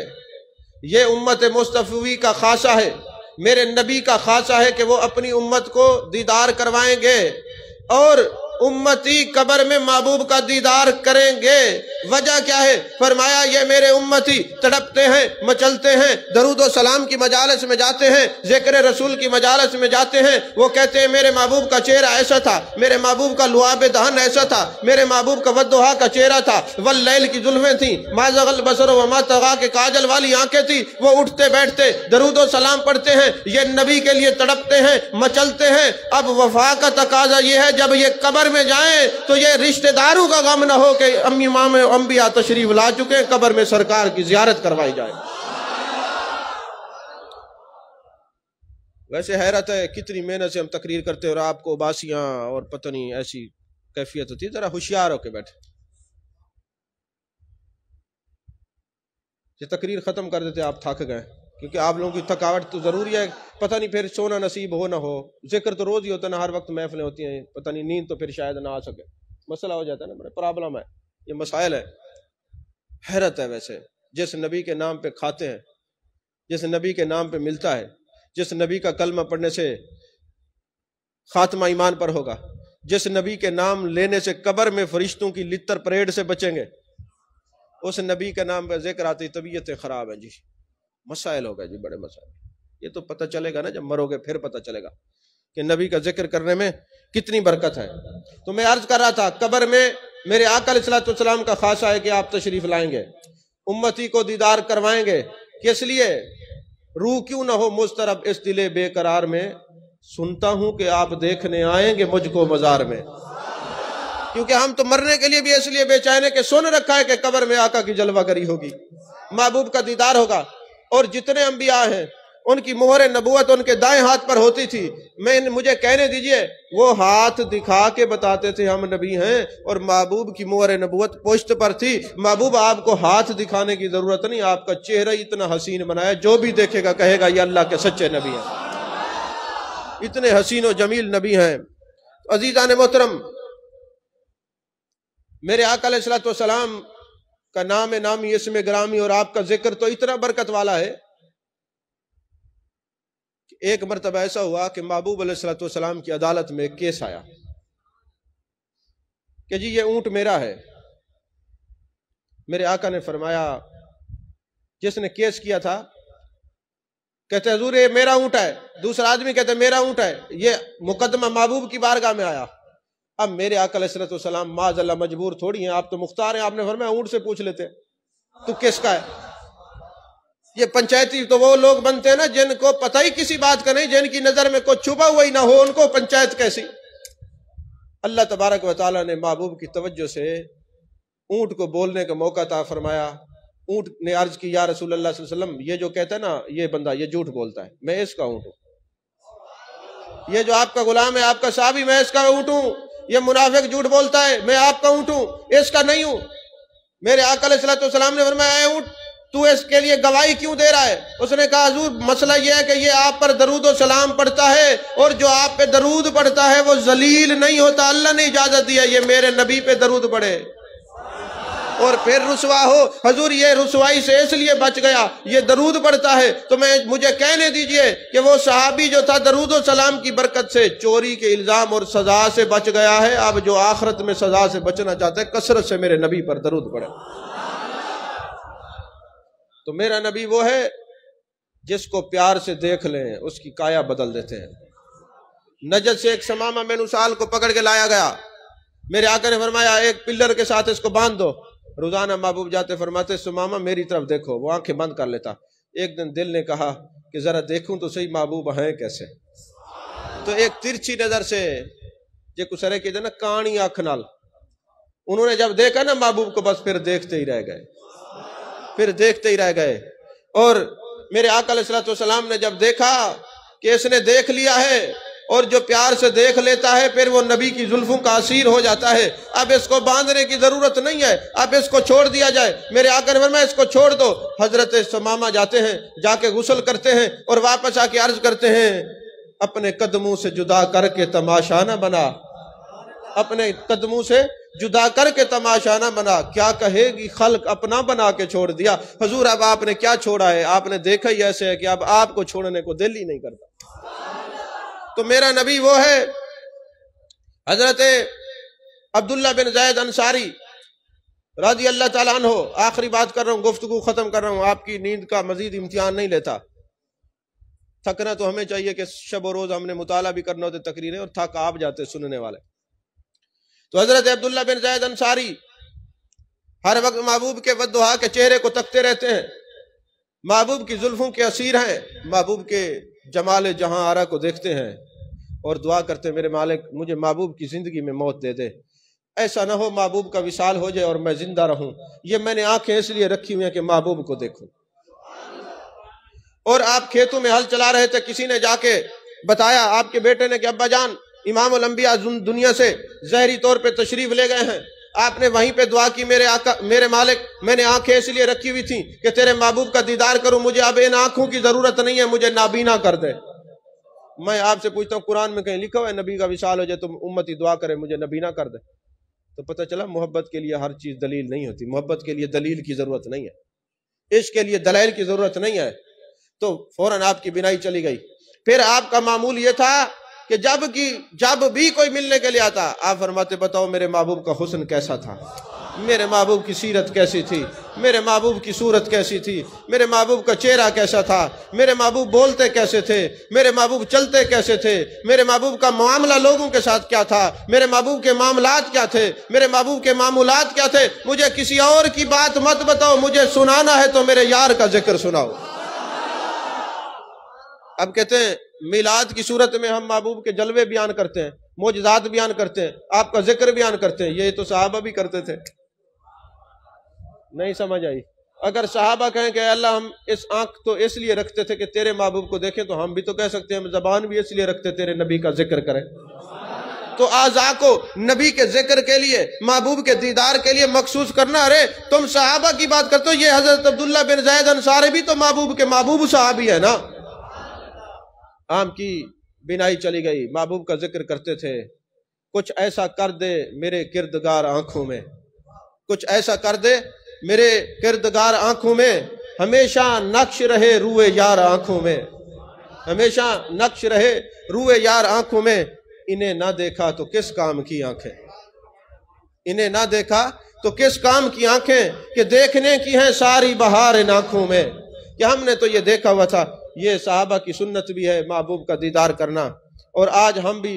S1: یہ امت مصطفی کا خاصہ ہے، میرے نبی کا خاصہ ہے کہ وہ اپنی امت کو دیدار کروائیں گے اور امتی قبر میں محبوب کا دیدار کریں گے۔ وجہ کیا ہے؟ فرمایا یہ میرے امتی تڑپتے ہیں، مچلتے ہیں، درود و سلام کی مجالس میں جاتے ہیں، ذکر رسول کی مجالس میں جاتے ہیں، وہ کہتے ہیں میرے محبوب کا چہرہ ایسا تھا، میرے محبوب کا لعاب دہن ایسا تھا، میرے محبوب کا والضحیٰ کا چہرہ تھا، واللیل کی زلفیں تھیں، ما زغ البصر وما طغیٰ کے کاجل والی آنکھیں تھیں۔ وہ اٹھتے بیٹھتے درود و سلام پڑھتے ہیں، یہ نبی کے لیے تڑپتے ہیں، مچلتے ہیں۔ اب وفا کا تقاضا یہ ہے جب یہ قبر میں جائیں تو یہ رشتہ داروں کا غم نہ ہو کہ امام انبیاء تشریف لا چکے ہیں، قبر میں سرکار کی زیارت کروائی جائے۔ ویسے حیرت ہے کتنی محنت سے ہم تقریر کرتے اور آپ کو باسیاں اور پتہ نہیں ایسی کیفیت ہوتی ہے۔ ذرا ہوشیار ہو کے بیٹھے، یہ تقریر ختم کر دیتے آپ تھک گئے، کیونکہ آپ لوگوں کی تھکاوٹ تو ضروری ہے، پتہ نہیں پھر سونا نصیب ہو نہ ہو، ذکر تو روز ہی ہوتا ہے نا، ہر وقت محفلیں ہوتی ہیں، پتہ نہیں نیند تو پھر شاید نہ آ سکے، مسئلہ ہو جاتا ہے نا، بڑے پرابلم ہے، یہ مسائل ہے۔ حیرت ہے ویسے جس نبی کے نام پہ کھاتے ہیں، جس نبی کے نام پہ ملتا ہے، جس نبی کا کلمہ پڑھنے سے خاتمہ ایمان پر ہوگا، جس نبی کے نام لینے سے قبر میں فرشتوں کی لتر پریڈ سے بچیں گے، اس نبی کے نام پہ ذکر آتی طبیعتیں خراب ہیں جی، مسائل ہو گئے جی، بڑے مسائل۔ یہ تو پتہ چلے گا نا جب مرو گے، پھر پتہ چلے گا کہ نبی کا ذکر کرنے میں کتنی برکت ہے۔ تو میں عرض کر رہا تھا قبر میں میرے آقا علیہ السلام کا خاصہ ہے کہ آپ تشریف لائیں گے، امتی کو دیدار کروائیں گے۔ کس لیے؟ روح کیوں نہ ہو مضطرب اس دل بے قرار میں، سنتا ہوں کہ آپ دیکھنے آئیں گے مجھ کو مزار میں۔ کیونکہ ہم تو مرنے کے لیے بھی اس لیے بے چین ہے کہ سن رکھا ہے کہ قبر میں آقا کی جلوہ گری ہوگی، محبوب کا دیدار ہوگا، اور جتنے انبیاء ہیں ان کی مہر نبوت ان کے دائیں ہاتھ پر ہوتی تھی۔ مجھے کہنے دیجئے، وہ ہاتھ دکھا کے بتاتے تھے ہم نبی ہیں، اور محبوب کی مہر نبوت پشت پر تھی۔ محبوب آپ کو ہاتھ دکھانے کی ضرورت نہیں، آپ کا چہرہ اتنا حسین بنایا جو بھی دیکھے گا کہے گا یہ اللہ کے سچے نبی ہیں، اتنے حسین و جمیل نبی ہیں۔ عزیزان محترم، میرے آقا علیہ السلام کا نام نامی، اسم گرامی اور آپ کا ذکر تو اتنا برکت والا ہے کہ ایک مرتبہ ایسا ہوا کہ محبوب علیہ السلام کی عدالت میں ایک کیس آیا کہ جی یہ اونٹ میرا ہے۔ میرے آقا نے فرمایا، جس نے کیس کیا تھا کہتے حضور یہ میرا اونٹ ہے، دوسرا آدمی کہتے میرا اونٹ ہے، یہ مقدمہ محبوب کی بارگاہ میں آیا۔ اب میرے آقا علیہ السلام معاذ اللہ مجبور تھوڑی ہیں، آپ تو مختار ہیں، آپ نے فرمایا اونٹ سے پوچھ لیتے تو کس کا ہے۔ یہ پنچایتی تو وہ لوگ بنتے ہیں نا جن کو پتہ ہی کسی بات کا نہیں، جن کی نظر میں کوئی چھپا ہوا ہی نہ ہو، ان کو پنچایت کیسی۔ اللہ تبارک و تعالیٰ نے محبوب کی توجہ سے اونٹ کو بولنے کا موقع عطا فرمایا۔ اونٹ نے عرض کی یا رسول اللہ صلی اللہ علیہ وسلم، یہ جو کہتا ہے نا یہ بندہ یہ جھوٹ بولتا ہے، میں اس کا اونٹ ہوں۔ یہ جو آپ کا غلام ہے، آپ کا صحابی، میں اس کا اونٹ ہوں۔ یہ منافق جھوٹ بولتا ہے، میں آپ کا اونٹ ہوں، اس کا نہیں ہوں۔ میرے آقا علیہ السلام نے فرمایا اے اونٹ تو اس کے لیے گواہی کیوں دے رہا ہے؟ اس نے کہا حضور مسئلہ یہ ہے کہ یہ آپ پر درود و سلام پڑھتا ہے، اور جو آپ پہ درود پڑھتا ہے وہ ذلیل نہیں ہوتا، اللہ نے اجازت دیا یہ میرے نبی پہ درود پڑھے اور پھر رسوا ہو۔ حضور یہ رسوائی سے اس لیے بچ گیا، یہ درود پڑھتا ہے، تو مجھے کہنے دیجئے کہ وہ صحابی جو تھا درود و سلام کی برکت سے چوری کے الزام اور سزا سے بچ گیا ہے۔ اب جو آخرت میں سزا سے بچنا چاہتا ہے کثرت سے میرے نبی پر درود پڑھے۔ تو میرا نبی وہ ہے جس کو پیار سے دیکھ لیں اس کی کایا بدل دیتے ہیں۔ نجد سے ایک سمامہ مینوسال کو پکڑ کے لایا گیا، میرے آقا نے فرمایا ایک پلر کے ساتھ اس کو باندھ دو۔ روزانہ محبوب جاتے فرماتے سمامہ میری طرف دیکھو، وہ آنکھیں بند کر لیتا۔ ایک دن دل نے کہا کہ ذرا دیکھوں تو صحیح محبوب ہیں کیسے، تو ایک ترچھی نظر سے یہ کسرے کے نا کانی آنکھ نال انہوں نے جب دیکھا نا محبوب کو، بس پھر دیکھتے ہی رہ گئے، پھر دیکھتے ہی رہ گئے۔ اور میرے آقا علیہ السلام نے جب دیکھا کہ اس نے دیکھ لیا ہے اور جو پیار سے دیکھ لیتا ہے پھر وہ نبی کی زلفوں کا اسیر ہو جاتا ہے۔ اب اس کو باندھنے کی ضرورت نہیں ہے، اب اس کو چھوڑ دیا جائے۔ میرے آقا نے فرمایا اس کو چھوڑ دو۔ حضرت ثمامہ جاتے ہیں، جا کے غسل کرتے ہیں اور واپس آ کے عرض کرتے ہیں اپنے قدموں سے جدا کر کے تماشا نہ بنا، اپنے قدموں سے جدا کر کے تماشا نہ بنا، کیا کہے گی خلق اپنا بنا کے چھوڑ دیا۔ حضور اب آپ نے کیا چھوڑا ہے؟ آپ نے دیکھا ہی ایسے ہے کہ اب آپ کو چھوڑنے کو دل ہی نہیں کرتا۔ تو میرا نبی وہ ہے۔ حضرت عبداللہ بن زید انصاری رضی اللہ تعالیٰ عنہ، آخری بات کر رہا ہوں، گفتگو ختم کر رہا ہوں، آپ کی نیند کا مزید امتحان نہیں لیتا۔ تھکنا تو ہمیں چاہیے کہ شب و روز ہم نے مطالعہ بھی کرنا ہوتے تقریریں، اور تھک آپ جاتے سننے والے۔ تو حضرت عبداللہ بن زید انصاری ہر وقت محبوب کے والضحیٰ کے چہرے کو تکتے رہتے ہیں، محبوب کی زلفوں کے اسیر ہیں، محبوب کے جمال جہاں آرا کو دیکھتے ہیں اور دعا کرتے ہیں میرے مالک مجھے محبوب کی زندگی میں موت دے دے، ایسا نہ ہو محبوب کا وصال ہو جائے اور میں زندہ رہوں، یہ میں نے آنکھیں اس لیے رکھی ہوئی ہیں کہ محبوب کو دیکھوں۔ اور آپ کھیتوں میں ہل چلا رہے تھے، کسی نے جا کے بتایا آپ کے بیٹے نے کہ ابا جان امام الانبیاء دنیا سے ظاہری طور پہ تشریف لے گئے ہیں، آپ نے وہیں پہ دعا کی میرے آقا میرے مالک میں نے آنکھیں اس لیے رکھی ہوئی تھیں کہ تیرے محبوب کا دیدار کروں، مجھے اب ان آنکھوں کی ضرورت نہیں ہے، مجھے نابینا کر دے۔ میں آپ سے پوچھتا ہوں قرآن میں کہیں لکھا ہوا ہے نبی کا وصال ہو جائے تو امتی دعا کرے مجھے نابینا کر دے؟ تو پتہ چلا محبت کے لیے ہر چیز دلیل نہیں ہوتی، محبت کے لیے دلیل کی ضرورت نہیں ہے، عشق کے لیے دلائل کی ضرورت نہیں ہے۔ تو فوراً آپ کی بینائی چلی گئی۔ پھر آپ کا معمول یہ تھا کہ جب بھی کوئی ملنے کے لیے آتا آپ فرماتے بتاؤ میرے محبوب کا حسن کیسا تھا، میرے محبوب کی سیرت کیسی تھی، میرے محبوب کی صورت کیسی تھی، میرے محبوب کا چہرہ کیسا تھا، میرے محبوب بولتے کیسے تھے، میرے محبوب چلتے کیسے تھے، میرے محبوب کا معاملہ لوگوں کے ساتھ کیا تھا، میرے محبوب کے معاملات کیا تھے، میرے محبوب کے معمولات کیا تھے۔ مجھے کسی اور کی بات مت بتاؤ، مجھے سنانا ہے تو میرے یار کا ذکر سناؤ۔ اب کہتے ہیں میلاد کی صورت میں ہم محبوب کے جلوے بیان کرتے ہیں، معجزات بیان کرتے ہیں، آپ کا ذکر بیان کرتے ہیں، یہ تو صحابہ بھی کرتے تھے۔ نہیں سمجھ آئی؟ اگر صحابہ کہیں کہ اللہ ہم اس آنکھ تو اس لیے رکھتے تھے کہ تیرے محبوب کو دیکھیں، تو ہم بھی تو کہہ سکتے ہیں ہم زبان بھی اس لیے رکھتے تیرے نبی کا ذکر کریں۔ تو اعضاء کو نبی کے ذکر کے لیے، محبوب کے دیدار کے لیے مخصوص کرنا، ارے تم صحابہ کی بات کرتے ہو، یہ حضرت عبداللہ بن زید انصاری بھی تو محبوب کے محبوب صحابی ہے نا۔ آم کی بینائی چلی گئی، محبوب کا ذکر کرتے تھے۔ کچھ ایسا کر دے میرے کردگار آنکھوں میں، کچھ ایسا کر دے میرے کردگار آنکھوں میں، ہمیشہ نقش رہے روئے یار آنکھوں میں، ہمیشہ نقش رہے روئے یار آنکھوں میں۔ انہیں نہ دیکھا تو کس کام کی آنکھیں، انہیں نہ دیکھا تو کس کام کی آنکھیں کہ دیکھنے کی ہیں ساری بہار ان آنکھوں میں۔ کہ ہم نے تو یہ دیکھا ہوا تھا، یہ صحابہ کی سنت بھی ہے محبوب کا دیدار کرنا، اور آج ہم بھی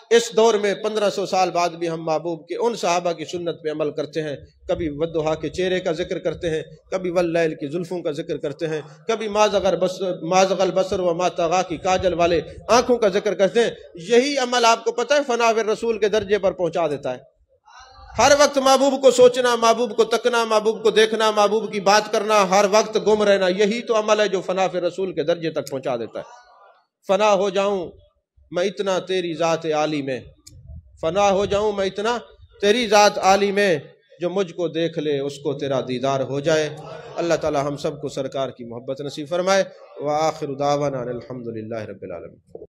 S1: اس دور میں 1500 سال بعد بھی ہم محبوب کے ان صحابہ کی سنت پہ عمل کرتے ہیں۔ کبھی والضحیٰ کے چہرے کا ذکر کرتے ہیں، کبھی واللیل کی زلفوں کا ذکر کرتے ہیں، کبھی ما زغ البصر وما طغیٰ کی کاجل والے آنکھوں کا ذکر کرتے ہیں۔ یہی عمل آپ کو پتہ ہے فنا رسول کے درجے پر پہنچا دیتا ہے۔ ہر وقت محبوب کو سوچنا، محبوب کو تکنا، محبوب کو دیکھنا، محبوب کی بات کرنا، ہر وقت گم رہنا، یہی تو عمل ہے جو فنا فی رسول کے درجے تک پہنچا دیتا ہے۔ فنا ہو جاؤں میں اتنا تیری ذات عالی میں، فنا ہو جاؤں میں اتنا تیری ذات عالی میں، جو مجھ کو دیکھ لے اس کو تیرا دیدار ہو جائے۔ اللہ تعالی ہم سب کو سرکار کی محبت نصیب فرمائے۔ وآخر دعوانا الحمدللہ رب العالمین۔